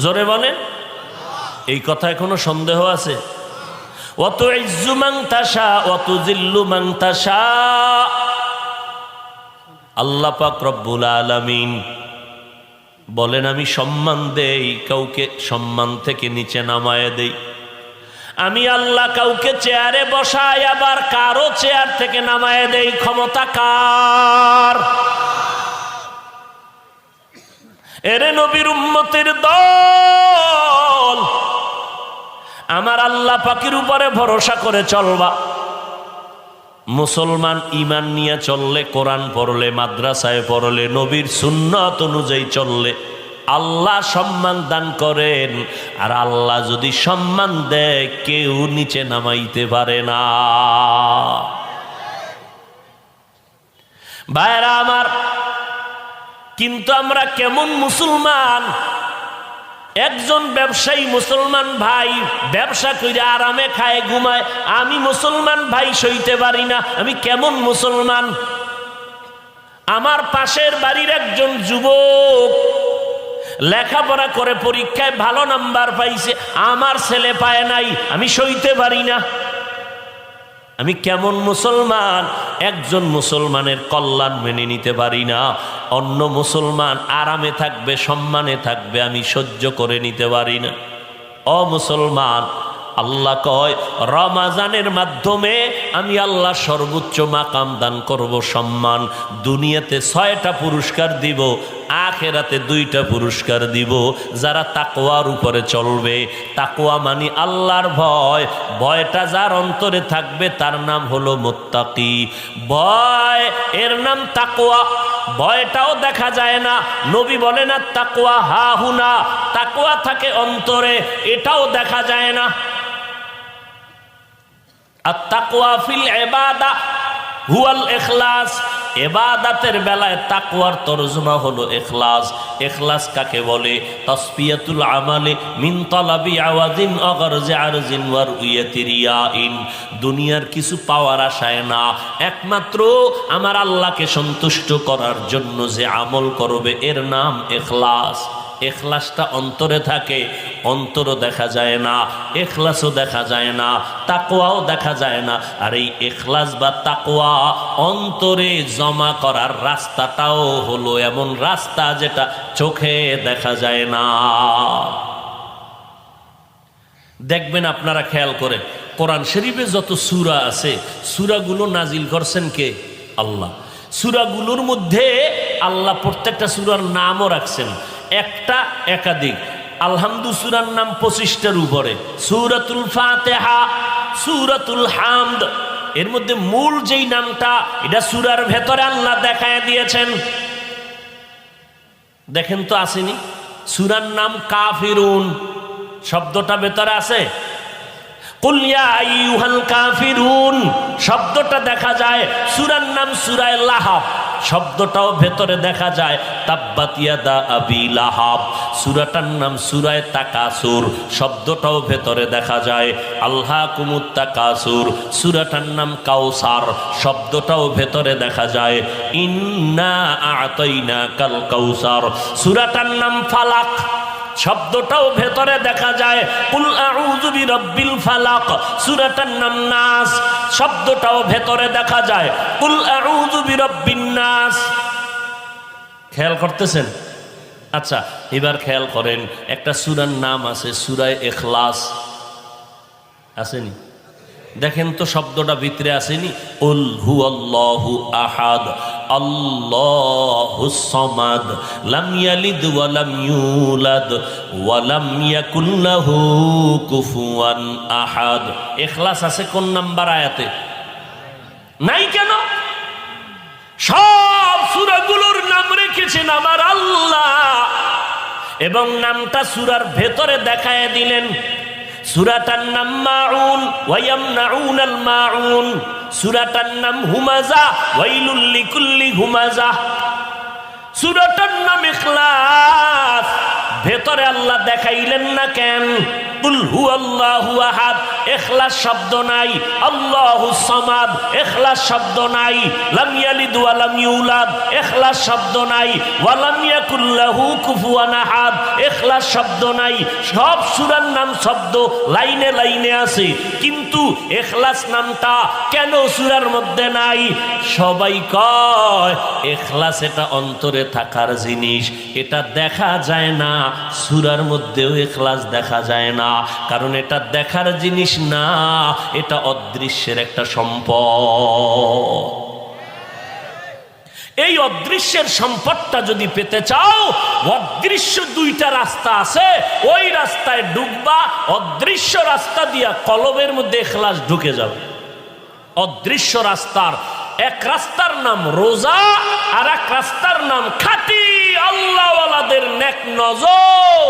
জোরে বলেন। এই কথায় কোনো সন্দেহ আছে? অত ইজ্জু মান তাশা অত জিল্লু মান তাশা। আল্লাহ পাক রব্বুল আলামিন বলেন, আমি সম্মান দেই, কাউকে সম্মান থেকে নিচে নামায় দেই। আমি আল্লাহ কাউকে চেয়ারে বসাই, আবার কারো চেয়ার থেকে নামায় দেই। ক্ষমতা কার? এরে নবীর উম্মতের দল, আমার আল্লাহ পাকের উপরে ভরসা করে চলবা। মুসলমান ঈমান নিয়ে চললে, কোরআন পড়লে, মাদ্রাসায় পড়লে, নবীর সুন্নাত অনুযায়ী চললে আল্লাহ সম্মান দান করেন। আর আল্লাহ যদি সম্মান দেয়, কেউ নিচে নামাইতে পারে না। ভাইরা আমার, কিন্তু আমরা কেমন মুসলমান? একজন ব্যবসায়ী মুসলমান ভাই ব্যবসা করে আরামে খায়, ঘুমায়, আমি মুসলমান ভাই সইতে পারি না। আমি কেমন মুসলমান? আমার পাশের বাড়ির একজন যুবক লেখাপড়া করে পরীক্ষায় ভালো নাম্বার পাইছে, আমার ছেলে পায় নাই, আমি সইতে পারি না। আমি কেমন মুসলমান? একজন মুসলমানের কল্যাণ মেনে নিতে পারি না, অন্য মুসলমান আরামে থাকবে, সম্মানে থাকবে, আমি সহ্য করে নিতে পারি না। ও মুসলমান, আল্লাহ কয় রমাজানের মাধ্যমে আমি আল্লাহ সর্বোচ্চ মাকাম দান করব, সম্মান। দুনিয়াতে 6টা পুরস্কার দিব, আখিরাতে 2টা পুরস্কার দিব। যারা তাকওয়ার উপরে চলবে, তাকওয়া মানে আল্লাহর ভয়, ভয়টা যার অন্তরে থাকবে তার নাম হলো মুত্তাকি। ভয় এর নাম তাকওয়া। ভয়টাও দেখা যায় না, নবী বলেন না তাকওয়া হাহুনা, তাকওয়া থাকে অন্তরে, এটাও দেখা যায় না। আত-তাকওয়া ফিল ইবাদা হুয়াল ইখলাস। ইবাদতের বেলায় তাকওয়ার তরজমা হলো ইখলাস। ইখলাস কাকে বলে? তাসফিয়াতুল আমালি মিন তালাবি আওয়াজিন অগরজি আরজিন ওয়া রুয়াতি রিয়াইন। দুনিয়ার কিছু পাওয়ার আশায় না, একমাত্র আমার আল্লাহকে সন্তুষ্ট করার জন্য যে আমল করবে এর নাম ইখলাস। ইখলাসটা অন্তরে থাকে, অন্তরও দেখা যায় না, ইখলাসও দেখা যায় না, তাকওয়াও দেখা যায় না। আর এই ইখলাস বা তাকওয়া অন্তরে জমা করার রাস্তাটাও হলো এমন রাস্তা যেটা চোখে দেখা যায় না। দেখবেন আপনারা খেয়াল করে, কোরআন শরীফে যত সূরা আছে, সূরাগুলো নাজিল করছেন কে? আল্লাহ। সূরাগুলোর মধ্যে আল্লাহ প্রত্যেকটা সূরার নামও রাখছেন, একটা একাধিক। আলহামদু সূরার নাম 25টার উপরে, সূরাতুল ফাতিহা, সূরাতুল হামদ। এর মধ্যে মূল যেই নামটা, এটা সূরার ভেতরে আল্লাহ দেখায় দিয়েছেন। দেখেন তো আসেনি? সূরার নাম কাফিরুন, শব্দটা ভেতরে আছে। কুল ইয়া আইয়ুহাল কাফিরুন শব্দটা দেখা যায়। সূরার নাম সূরা লাহাব, শব্দটাও ভেতরে দেখা যায়। তাব্বাত ইয়াদা আবি লাহাব, সূরাটার নাম সূরায়ে তাকাসুর, শব্দটাও ভেতরে দেখা যায়। আলহাকুমুত তাকাসুর, সূরাটার নাম কাউসার, শব্দটাও ভেতরে দেখা যায়। ইন্না আ'তাইনাকাল কাউসার, সূরাটার নাম ফালাক, শব্দটাও ভেতরে দেখা যায়। কুল আউযু বিরাব্বিল ফালাক, সূরাটার নাম নাস, শব্দটাও ভেতরে দেখা যায়। কুল আউযু বিরাব্বিন নাস। খেয়াল করতেছেন? আচ্ছা, এবার খেয়াল করেন, একটা সূরার নাম আছে সূরায়ে ইখলাস, আসেনি? দেখেন তো শব্দটা ভিতরে আসেনি? কুল হুয়াল্লাহু আহাদ আল্লাহুস সামাদ লাম ইয়ালিদ ওয়া লাম ইউলাদ ওয়া লাম ইয়াকুল লাহু কুফুয়ান আহাদ। ইখলাস আছে কোন নাম্বার আয়াতে? নাই কেন? সব সূরাগুলোর নাম রেখেছেন আমার আল্লাহ এবং নামটা সূরার ভেতরে দেখায় দিলেন। সূরাটার নাম মাউন ওয়া ইয়ামনাউনাল মাউন, সূরাটার নাম হুমাজা ওয়াইলুল লিকুল্লি হুমাজা, সূরাটার নাম ইখলাস, ভেতরে আল্লাহ দেখাইলেন না কেন? কুল হুয়াল্লাহু আহাদ, ইখলাস শব্দ নাই। আল্লাহুস সামাদ, ইখলাস শব্দ নাই। লাম ইয়ালিদ ওয়া লাম ইউলাদ, ইখলাস শব্দ নাই। ওয়া লাম ইয়াকুল লাহু কুফুয়ান আহাদ, ইখলাস শব্দ নাই। সব সূরার নাম শব্দ লাইনে লাইনে আছে, কিন্তু ইখলাস নামটা কেন সূরার মধ্যে নাই? সবাই কয় ইখলাস এটা অন্তরে থাকার জিনিস, এটা দেখা যায় না। সূরার মধ্যেও ইখলাস দেখা যায় না, কারণ এটা দেখার জিনিস না, এটা অদৃশ্যের একটা সম্পদ। এই অদৃশ্যের সম্পদটা যদি পেতে চাও, অদৃশ্য দুইটা রাস্তা আছে, ওই রাস্তায় ঢুকবা, অদৃশ্য রাস্তা দিয়া কলবের মধ্যে ইখলাস ঢুকে যাবে। অদৃশ্য রাস্তার এক রাস্তার নাম রোজা, আর এক রাস্তার নাম খাঁটি আল্লাহওয়ালাদের নেক নজর।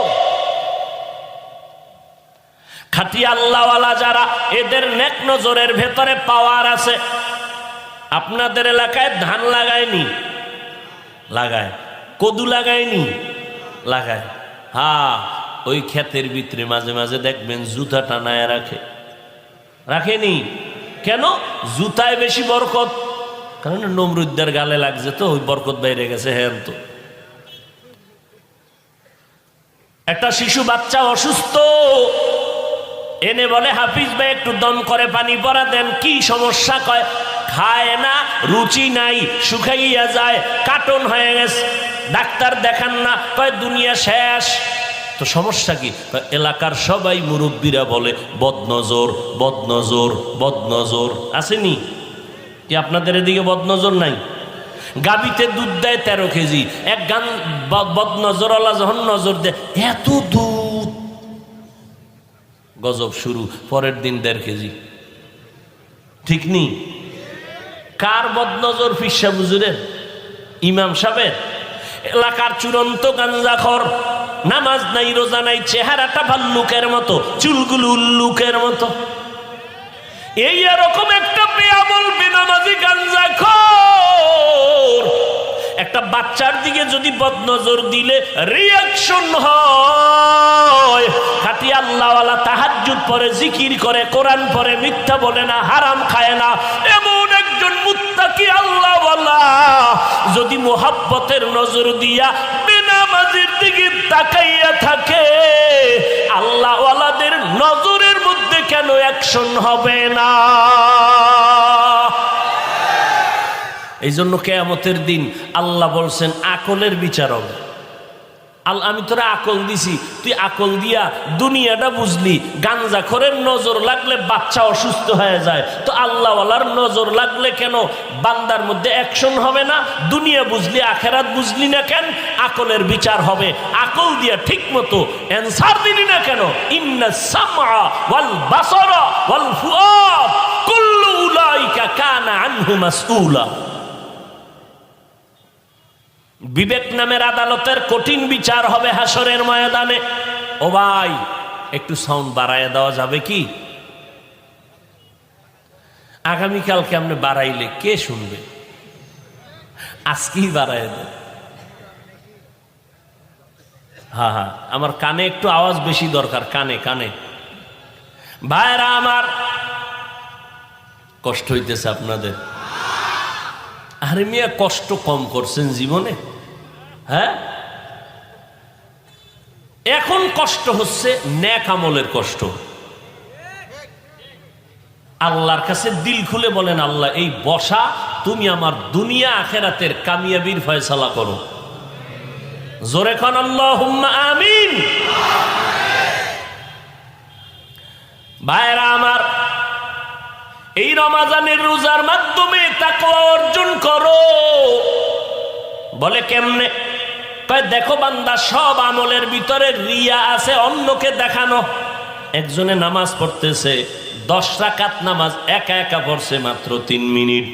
খাঁটি আল্লাহওয়ালা যারা, এদের নেক নজরের ভেতরে পাওয়ার আছে। আপনাদের এলাকায় ধান লাগায়নি? লাগায়। কদু লাগায়নি? লাগায়। হ্যাঁ, ওই ক্ষেতের ভিতরে মাঝে মাঝে দেখবেন জুতা টানায় রাখে। রাখেনি কেন? জুতায় বেশি বরকত, কারণ নমরুদ্দের গালে লাগছে তো, ওই বরকত বাইরে গেছে। হ্যাঁ, তো একটা শিশু বাচ্চা অসুস্থ, এনে বলে হাফিজ ভাই একটু দম করে পানি পরা দেন। কি সমস্যা? কয় খায় না, রুচি নাই, শুকাইয়া যায়, কাটন হয়ে গেছে। ডাক্তার দেখান না, কয় দুনিয়া শেষ। তো সমস্যা কি? এলাকার সবাই মুরব্বীরা বলে বদনজর বদনজর বদনজর। আসেনি কি আপনাদের এদিকে বদনজর নাই? গাবিতে দুধ দেয় 13 কেজি, এক গান বদনজরওয়ালা যখন নজর দেয়, এত দুধ, গজব শুরু। পরের দিন 1.5 কেজি। ঠিক নি? কার বদনজর? ফিসা বুজুরের, ইমাম সাহেবের। এলাকার চূড়ান্ত গাঞ্জাখর, নামাজ নাই, রোজা নাই, চেহারাটা ভাল্লুকের মতো, চুলগুলো উল্লুকের মতো। এই এরকম একটা বেআমল বেনামাজি গাঞ্জাখর একটা বাচ্চার দিকে যদি বদনজর দিলে রিয়াকশন হয়। খাঁটি আল্লাহওয়ালা তাহাজ্জুদ পড়ে, জিকির করে, কোরআন পড়ে, মিথ্যা বলে না, হারাম খায় না, এমন একজন মুত্তাকি আল্লাহওয়ালা যদি মোহাব্বতের নজর দিয়া বেনামাজির দিকে তাকাইয়া থাকে, আল্লাহওয়ালাদের নজরের মধ্যে কেন অ্যাকশন হবে না? এই জন্য কিয়ামতের দিন আল্লাহ বলছেন আকলের বিচার হবে। আমি তোরা আকল দিছি, তুই আকল দিয়া দুনিয়াটা বুঝলি। গাঞ্জাখোরের নজর লাগলে বাচ্চা অসুস্থ হয়ে যায়, তো আল্লাহওয়ালার নজর লাগলে কেন বান্দার মধ্যে অ্যাকশন হবে না? দুনিয়া বুঝলি, আখেরাত বুঝলি না কেন? আকলের বিচার হবে। আকল দিয়া ঠিক মতো অ্যান্সার দিলি না কেন? ইন্নাস সামআ ওয়াল বাসারা ওয়াল ফুআদ কুল্লু উলাইকা কানা আনহু মাসউলা। বিবেক নামের আদালতের কঠিন বিচার হবে হাসরের ময়দানে। ও ভাই, একটু সাউন্ড বাড়াইয়া দেওয়া যাবে কি? আগামীকালকে আপনি বাড়াইলে কে শুনবে? আজকেই বাড়ায় দেন। হ্যাঁ হ্যাঁ, আমার কানে একটু আওয়াজ বেশি দরকার, কানে কানে। ভাইরা আমার, কষ্ট হইতেছে আপনাদের? আরে মিয়া, কষ্ট কম করছেন জীবনে? হ্যাঁ, এখন কষ্ট হচ্ছে নেক আমলের কষ্ট। আল্লাহর কাছে দিল খুলে বলেন, আল্লাহ এই বসা তুমি আমার দুনিয়া আখেরাতের কামিয়াবির ফয়সালা করো। জোরে খান আল্লাহুম্মা আমিন। ভাইরা আমার, এই রমাজানের রোজার মাধ্যমে তাকওয়া অর্জন করো। বলে কেমনে? দেখো বান্দা, সব আমলের ভিতরে রিয়া আছে, অন্যকে দেখানো। একজনে নামাজ পড়তেছে, 10 রাকাত নামাজ একা একা পড়ছে মাত্র 3 মিনিট।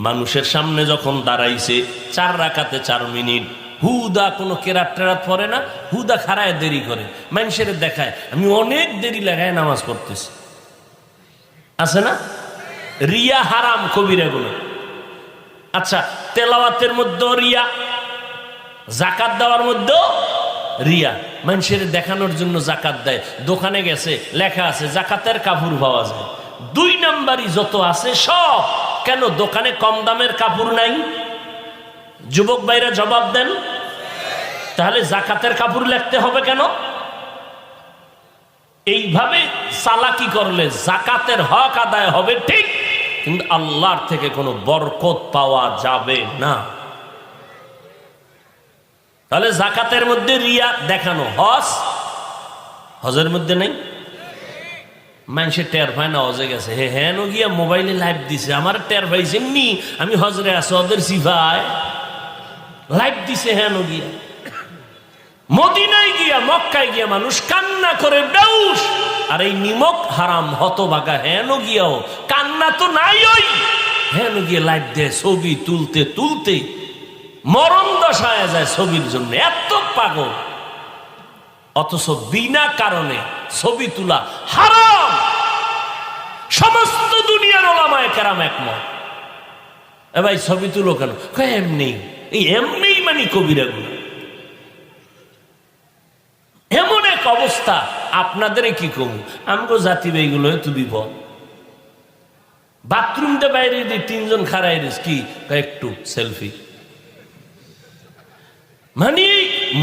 মানুষের সামনে যখন দাঁড়াইছে 4 রাকাতে 4 মিনিট, হুদা কোনো কেরাত টেরাত পড়ে না, হুদা খাড়ায় দেরি করে, মানুষের দেখায় আমি অনেক দেরি লাগায় নামাজ পড়তেছি। আছে না? রিয়া হারাম কবিরা গুলো। আচ্ছা, তেলাওয়াতের মধ্যেও রিয়া, জাকাত দেওয়ার মধ্যেও রিয়া। মানুষের দেখানোর জন্য জাকাত দেয়, দোকানে গেছে লেখা আছে জাকাতের কাপড় পাওয়া যায়। 2 নাম্বারই যত আছে সব। কেন দোকানে কম দামের কাপড় নাই? যুবক ভাইরা জবাব দেন। তাহলে জাকাতের কাপড় লিখতে হবে কেন? এইভাবে চালাকি করলে জাকাতের হক আদায় হবে ঠিক, কিন্তু আল্লাহর থেকে কোনো বরকত পাওয়া যাবে না। তাহলে জাকাতের মধ্যে রিয়া দেখানো, হজের মধ্যে নেই। মানুষের টের পায় না হজে গেছে, হ্যাঁ গিয়া মোবাইলে লাইভ দিছে, আমার টের পাইছে নি আমি হজরে আছি, ওদের সিফায় লাইভ দিছে হ্যাঁ গিয়া। মদিনায় গিয়া, মক্কায় গিয়া মানুষ কান্না করে বেউস, আর এই নিমক হারাম হতভাগা হেন গিয়াও কান্না তো নাই, ওই হেন গিয়া লাইভ দেয়, ছবি তুলতে তুলতে মরণ দশায় যায় ছবির জন্য, এত পাগল। অথচ বিনা কারণে ছবি তোলা হারাম। সমস্ত দুনিয়ার ওলামায়ে কেরাম একমত। এ ভাই ছবি তুলো কেন? এমনি, এই এমনি মানে কবিরা গুলো। এমন এক অবস্থা, আপনাদের কি কম, আমগো জাতি এইগুলো তো বিপদ। বাথরুম দে বাইরে 3 জন খাড়াই কি একটু সেলফি, মানে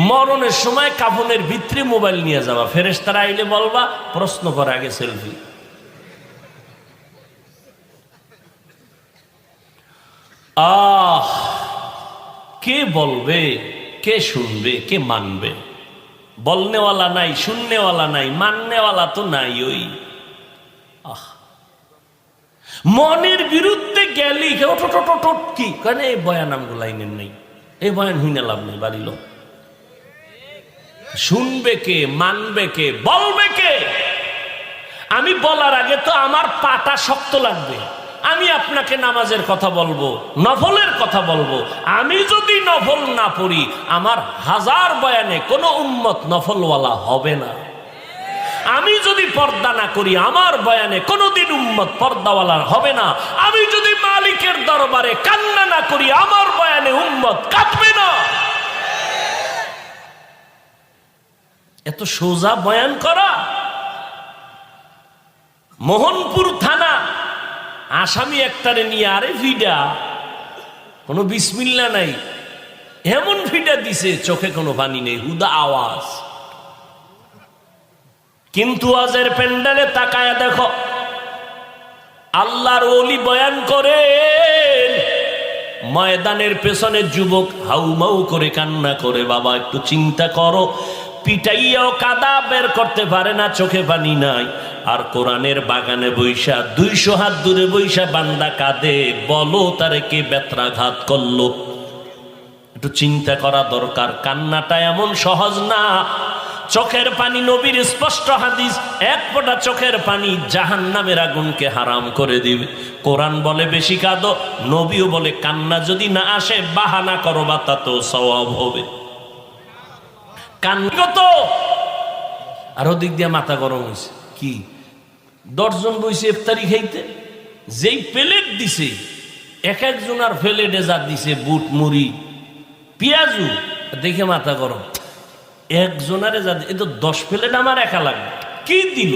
মরণের সময় কাফনের ভিতরে মোবাইল নিয়ে যাওয়া, ফেরেশতারা আইলে বলবা প্রশ্ন করা আগে সেলফি। কে বলবে, কে শুনবে, কে মানবে? বলনেওয়ালা নাই, শুননেওয়ালা নাই, মাননেওয়ালা তো নাই। ওই মনের বিরুদ্ধে গেলি কি কেন? এই বয়ান আমগো লাইনের নেই, এই বয়ান হইনা লাভ নেই। বাড়িল শুনবে কে, মানবে কে, বলবে কে? আমি বলার আগে তো আমার পাটা শক্ত লাগবে। আমি আপনাকে নামাজের কথা বলবো, নফলের কথা বলবো। আমি যদি নফল না পড়ি, আমার 1000 বয়ানে কোনো উম্মত নফলওয়ালা হবে না। আমি যদি পর্দা না করি, আমার বয়ানে কোনোদিন উম্মত পর্দাওয়ালা হবে না। আমি যদি মালিকের দরবারে কান্না না করি, আমার বয়ানে উম্মত কাঁদবে না। এত সোজা বয়ান করা। মোহনপুর থানা আসামি একটারে নিয়ে, আরে ভিডা, কোনো বিসমিল্লা নাই, এমন ভিডা দিছে, চোখে কোনো পানি নেই, হুদা আওয়াজ। কিন্তু আজের প্যান্ডেলে তাকায়া দেখো, আল্লাহর ওলি বয়ান করে, ময়দানের পেছনে যুবক হাউমাউ করে কান্না করে। বাবা একটু চিন্তা করো, পিটাইয়াও কাদা বের করতে পারে না, চোখে পানি নাই। আর কোরআনের বাগানে বৈশা 200 হাত দূরে বৈশা বান্দা কাঁদে, বলো তারে কে বেত্রাঘাত করলো? একটু চিন্তা করা দরকার। কান্নাটা এমন সহজ না। চোখের পানি, নবীর স্পষ্ট হাদিস, 1 ফোঁটা চোখের পানি জাহান্নামের আগুনকে হারাম করে দিবে। কোরআন বলে বেশি কাঁদো, নবীও বলে কান্না যদি না আসে বাহানা করো, বা তাতেও সওয়াব হবে। কান্না তো আর ওদিক দিয়ে মাথা গরম হয়েছে। কি 10 জন বইছে ইফতারি খাইতে, যেই প্লেট দিছে এক একজনার ফেলে ডেজা দিছে, বুট মুড়ি পেঁয়াজু, দেখে মাথা গরম। একজনারে যা এ তো 10 প্লেট আমার একা লাগবে, কি দিল?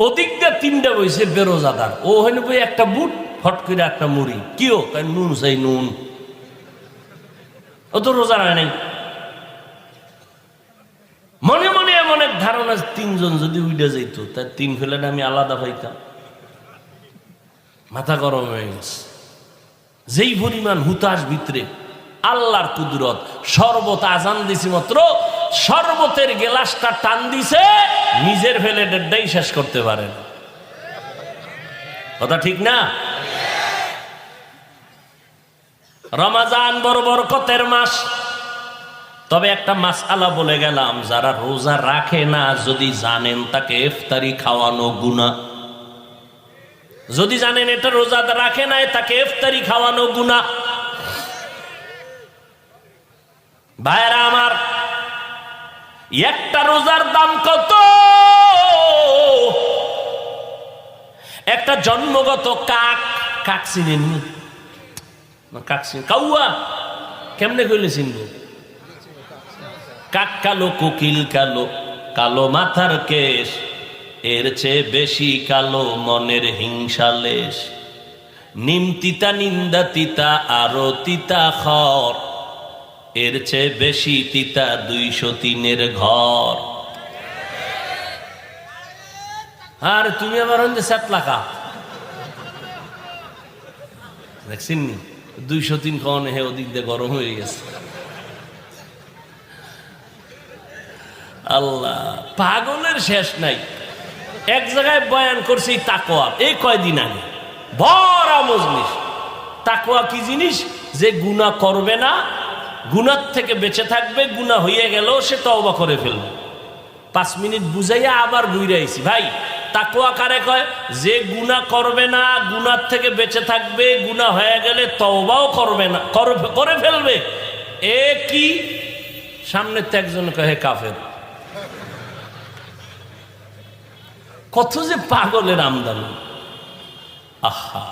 ওদিক দিয়ে 3টা বইছে বেরোজাদার, ও হইলে বই একটা বুট, ফট করে একটা মুড়ি, কিও তাই নুন চাই নুন, ও তো রোজা হয় নাই। মনে মনে এমন এক ধারণা, 3জন যদি উইডা যাইতো তাই 3 প্লেট আমি আলাদা পাইতাম। মাথা গরম হয়ে গেছে। যেই পরিমাণ হুতাশ ভিতরে, আল্লাহর কুদরত, শরবত আজান দিছি মাত্র, শরবতের গ্লাসটা টান দিছে, নিজের প্লেটেরটাই শেষ করতে পারেন। কথা ঠিক না? রমাজান বড় বরকতের মাস। তবে একটা মাসআলা বলে গেলাম, যারা রোজা রাখে না যদি জানেন তাকে ইফতারি খাওয়ানো গুনাহ। যদি জানেন এটা রোজা রাখে নাই, তাকে ইফতারি খাওয়ানো গুনাহ। ভাইরা আমার, একটা রোজার দাম কত? একটা জন্মগত কাক, কাক চিনেন? কাক চিন, কাউয়া কেমনে কইলে চিনব? কাক কালো, কোকিল কালো, কালো মাথার কেশ, এর চেয়ে বেশি কালো মনের হিংসালেশ। নিম তিতা, নিন্দা তিতা, আরো তিতা খর, এর চেয়ে বেশি তিতা 203-এর ঘর। আর তুমি আবার হইতে সাতলাকা দেখছেন নি? 203 খাওয়ানো, হে ওদিক দিয়ে গরম হয়ে গেছে। আল্লাহ, পাগলের শেষ নাই। এক জায়গায় বয়ান করছি তাকওয়া, এই কয়দিন আগে বড় মজলিস। তাকওয়া কি জিনিস? যে গুনাহ করবে না, গুনাহ থেকে বেঁচে থাকবে, গুনাহ হয়ে গেল সে তওবা করে ফেলবে। 5 মিনিট বুঝাইয়া আবার ঘুরে আইছি। ভাই, তাকওয়া কারে কয়? যে গুনাহ করবে না, গুনাহ থেকে বেঁচে থাকবে, গুনাহ হয়ে গেলে তওবাও করবে না, করে ফেলবে। এ কি? সামনে তো একজন কয় হে কাফের। কত যে পাগলের আমদানি! আহা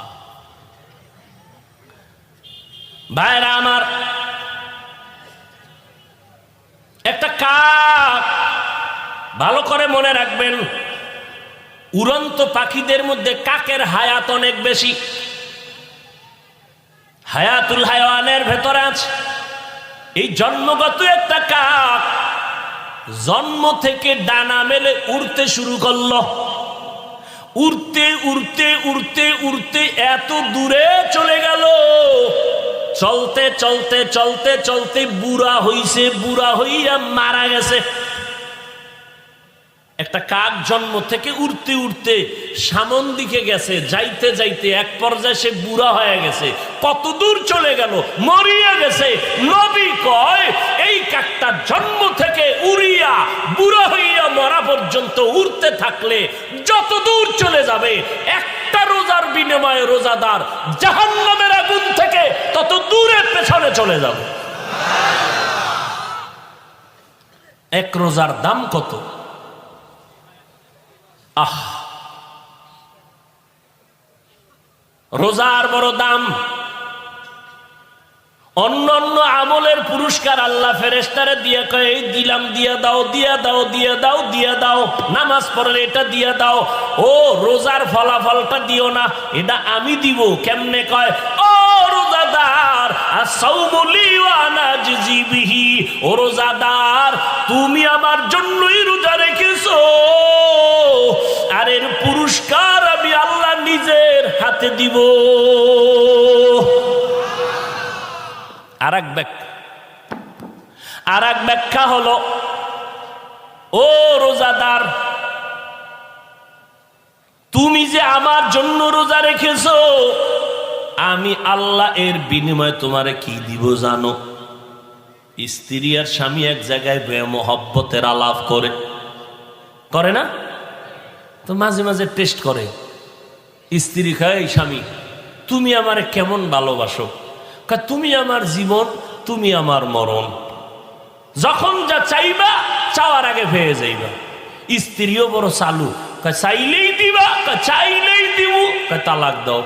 ভাইরা আমার, একটা কাক, ভালো করে মনে রাখবেন, উড়ন্ত পাখিদের মধ্যে কাকের হায়াত অনেক বেশি। হায়াতুল হায়াওয়ানের ভেতরে আছে। এই জন্মগত একটা কাক জন্ম থেকে ডানা মেলে উড়তে শুরু করলো। উড়তে উড়তে উড়তে উড়তে এত দূরে চলে গেল, চলতে চলতে চলতে চলতে বুড়া হইছে, বুড়া হইয়া মারা গেছে। একটা কাক জন্ম থেকে উড়তে উড়তে সামন দিকে গেছে, যাইতে যাইতে এক পর্যায়ে সে বুড়া হয়ে গেছে। কত দূর চলে গেল, মরিয়া গেছে। নবী কয়, এই কাকটা জন্ম থেকে উড়িয়া বুড়া হইয়া মরা পর্যন্ত উড়তে থাকলে যত দূর চলে যাবে, একটা রোজার বিনিময়ে রোজাদার জাহান্নামের আগুন থেকে তত দূরে পেছনে চলে যাবে। এক রোজার দাম কত! আহ, রোজার বড় দাম। অন্য অন্য আমলের পুরস্কার আল্লাহ ফেরেশতারে দিয়ে কয়, এই দিলাম, দিয়া দাও, দিয়া দাও, দিয়া দাও, দিয়া দাও। নামাজ পড়লে এটা দিয়া দাও। ও রোজার ফলাফলটা দিও না, এটা আমি দিব। কেমনে কয়? ও রোজাদার, আস-সাওমু লি ওয়া আনা আজজি বিহি। ও রোজাদার, তুমি আমার জন্যই রোজা রেখেছো, আর এর পুরস্কার আমি আল্লাহ নিজের হাতে দিব। আর এক ব্যাখ্যা হলো, ও রোজাদার, তুমি যে আমার জন্য রোজা রেখেছো, আমি আল্লাহ এর বিনিময়ে তোমারে কি দিব জানো? স্ত্রী আর স্বামী এক জায়গায় মহব্বতের আলাপ করে না? তো মাঝে মাঝে টেস্ট করে। স্ত্রী কয়, স্বামী তুমি আমারে কেমন ভালোবাসো? তুমি আমার জীবন, তুমি আমার মরণ। যখন যা চাইবা, চাওয়ার আগে পেয়ে যাইবা। স্ত্রীও বড় চালু, চাইলেই দিবা, চাইলেই দিব, তালাক দাও।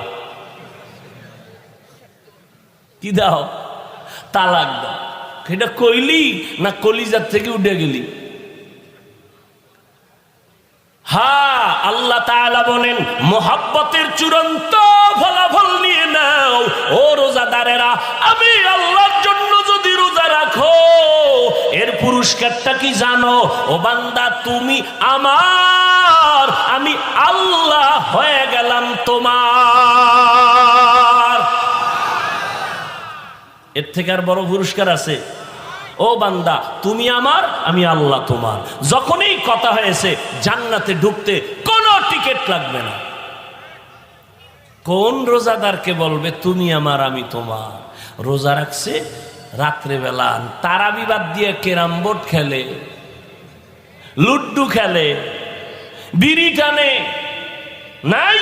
কি দাও? তালাক দাও। এটা কইলি না কলিজার থেকে উঠে গেলি? হ্যাঁ, আল্লাহ তাআলা বলেন মোহাব্বতের চূড়ান্ত ফলাফল নিয়ে নাও ও রোজাদারেরা। আমি আল্লাহর জন্য যদি রোজা রাখো, এর পুরস্কারটা কি জানো? ও বান্দা, তুমি আমার, আমি আল্লাহ হয়ে গেলাম তোমার। এর থেকে আর বড় পুরস্কার আছে? ও বান্দা, তুমি আমার, আমি আল্লাহ তোমার। যখনই কথা হয়েছে জান্নাতে ঢুকতে কোনো টিকিট লাগবে না। কোন রোজাদারকে বলবে তুমি আমার, আমি তোমার? রোজা রাখছে, রাত্রেবেলা তারাবি বাদ দিয়ে ক্যারাম বোর্ড খেলে, লুড্ডু খেলে, বিড়ি টানে, নাই?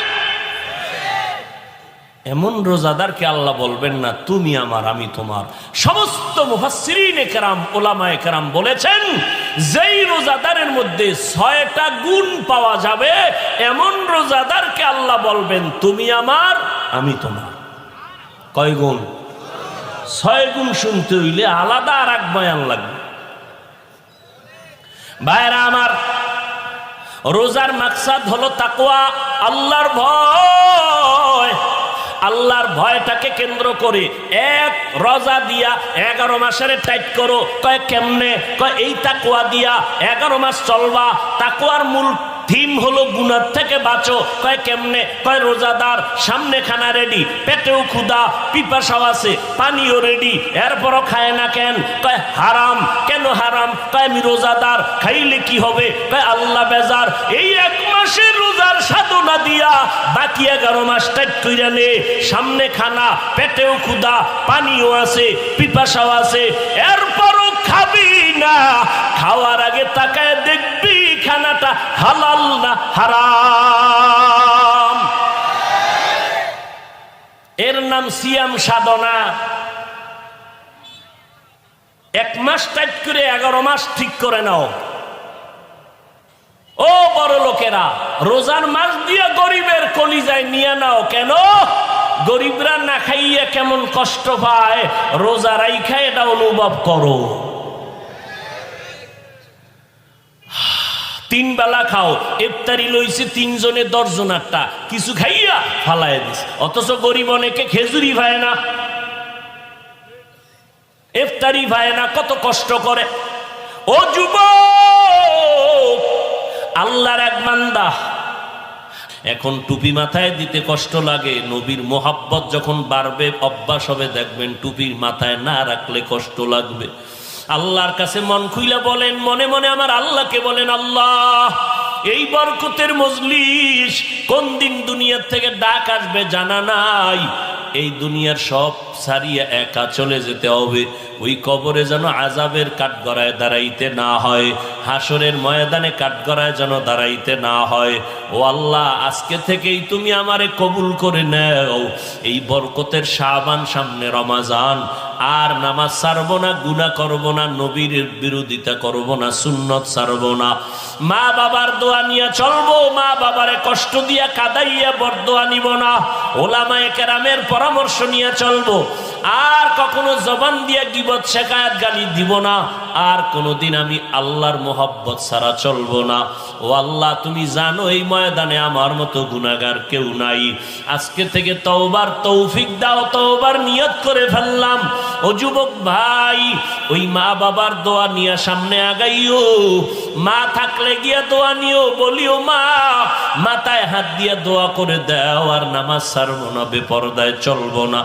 এমন রোজাদারকে আল্লাহ বলবেন না তুমি আমার, আমি তোমার। সমস্ত মুফাসসিরিনে কেরাম, ওলামায়ে কেরাম বলেছেন, যেই রোজাদারের মধ্যে 6টা গুণ পাওয়া যাবে, এমন রোজাদারকে আল্লাহ বলবেন তুমি আমার, আমি তোমার। কয় গুণ? 6 গুণ শুনতে হইলে আলাদা আর এক বয়ান লাগবে। ভাইরা আমার, রোজার মাকসাদ হলো তাকওয়া, আল্লাহর ভয়। আল্লাহর ভয়টাকে কেন্দ্র করে এক রোজা দিয়া 11 মাসের টাইট করো। কয় কেমনে? কয় এই তাকওয়া দিয়া 11 মাস চলবা। তাকওয়ার মূল থিম হলো গুনাহ থেকে বাঁচো। কয় কেমনে? কয় রোজাদার, সামনে খানা রেডি, পেটেও ক্ষুধা, পিপাসাও আছে, পানিও রেডি, এরপরও খায় না কেন? কয় হারাম। কেন হারাম? কয় আমি রোজাদার, খাইলে কি হবে? কয় আল্লাহ বেজার। এই 1 মাসের রোজার সাধনা দিয়া বাকি 11 মাস টাইট কইরা নে। সামনে খানা, পেটেও ক্ষুধা, পানিও আছে, পিপাসাও আছে, এরপরও খাবি না। খাওয়ার আগে তাকায় দেখবি খানাটা হালাল না হারাম। এর নাম সিয়াম সাধনা। 1 মাস টাইট করে 11 মাস ঠিক করে নাও। ও বড় লোকেরা, রোজার মাস দিয়ে গরিবের কলিজায় নিয়ে নাও। কেন? গরিবরা না খাইয়া কেমন কষ্ট পায়, রোজা রাইখা এটা অনুভব করো। 3 বেলা খাও, ইফতারি লইছে 3 জনে 10 জনারটা, কিছু খাইয়া ফালায় দিস। অথচ গরিব অনেকে খেজুরি পায় না, ইফতারি পায় না, কত কষ্ট করে। ও যুবক, আল্লাহর এক বান্দা, এখন টুপি মাথায় দিতে কষ্ট লাগে। নবীর মোহাব্বত যখন বাড়বে, অভ্যাস হবে, দেখবেন টুপির মাথায় না রাখলে কষ্ট লাগবে। আল্লাহর কাছে মন খুইলা বলেন, মনে মনে আমার আল্লাহকে বলেন, আল্লাহ এই বরকতের মজলিস কোন দিন দুনিয়ার থেকে ডাক আসবে জানা নাই। এই দুনিয়ার সব ছাড়িয়ে একা চলে যেতে হবে। ওই কবরে যেন আযাবের কাঠগড়ায় দাঁড়াইতে না হয়, হাসরের ময়দানে কাঠগড়ায় যেন দাঁড়াইতে না হয়। ও আল্লাহ, আজকে থেকেই তুমি আমারে কবুল করে নাও। এই বরকতের শাবান, সামনে রমাজান, আর নামাজ ছাড়বো না, গুনাহ করবো না, নবীর বিরোধিতা করবো না, সুন্নত ছাড়বো না। মা বাবার দোয়া নিয়ে চলবো, মা বাবারে কষ্ট দিয়া কাদাইয়া বরদোয়া নিব না। ওলামায়ে কেরামের পরামর্শ নিয়ে চলবো। আর কখনো জবান দিয়া গীবত, শিকায়াত, গালি দিব না। আর কোনোদিন আমি আল্লাহর মোহাব্বত ছাড়া চলবো না। ও আল্লাহ, তুমি জানো এই ময়দানে আমার মতো গুনাহগার কেউ নাই। আজকে থেকে তওবার তৌফিক দাও, তওবার নিয়ত করে ফেললাম। ও যুবক ভাই, ওই মা বাবার দোয়া নিয়ে সামনে আগাইও। মা থাকলে গিয়া দোয়া নিও, বলিও মা, মাথায় হাত দিয়া দোয়া করে দাও। আর নামাজ ছাড়বো না, বেপরদায় চলবো না,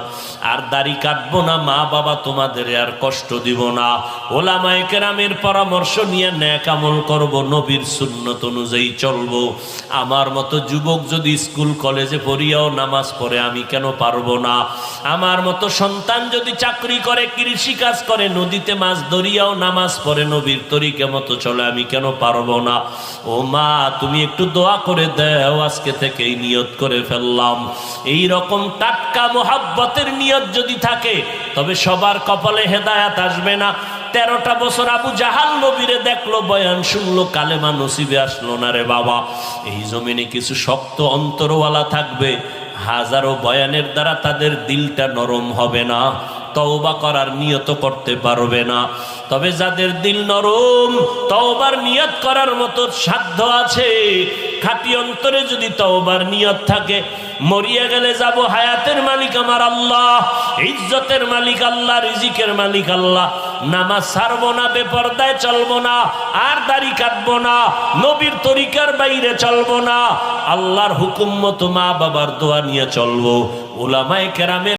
আর দাড়ি কাটবো না। মা বাবা তোমাদের আর কষ্ট দিব না। ওলামায়ে কেরামের পরামর্শ নিয়ে নেক আমল করবো, নবীর সুন্নত অনুযায়ী চলবো। আমার মতো যুবক যদি স্কুল কলেজে পড়িয়াও নামাজ পড়ে, আমি কেন পারবো না? আমার মতো সন্তান যদি চাকরি করে, কৃষি কাজ করে, নদীতে মাছ ধরিয়াও নামাজ পড়ে, নবীর তরিকা মতো চলে, আমি কেন পারবো না? ও মা, তুমি একটু দোয়া করে দাও। আজকে থেকেই নিয়ত করে ফেললাম। এই রকম টাটকা মোহাব্বতের নিয়ত যদি থাকে, তবে সবার কপালে হেদায়াত আসবে না। 13টা বছর আবু জাহাল নবীরে দেখলো, বয়ান শুনলো, কালেমা নসিবে আসলো না রে বাবা। এই জমিনে কিছু শক্ত অন্তরওয়ালা থাকবে, হাজারো বয়ানের দ্বারা তাদের দিলটা নরম হবে না। তওবা করার নিয়ত করতে পারবে না। তবে যাদের দিল নরম, তওবার নিয়ত করার মতো সাধ্য আছে, খাঁটি অন্তরে যদি তওবার নিয়ত থাকে, মরিয়া গেলে যাব, হায়াতের মালিক আমার আল্লাহ, ইজ্জতের মালিক আল্লাহ, রিজিকের মালিক আল্লাহ, নামাজ ছাড়বো না, বেপরদায় চলবো না, আর দাড়ি কাটবো না, নবীর তরিকার বাইরে চলবো না, আল্লাহর হুকুম মতো মা বাবার দোয়া নিয়ে চলবো, উলামায়ে কেরামের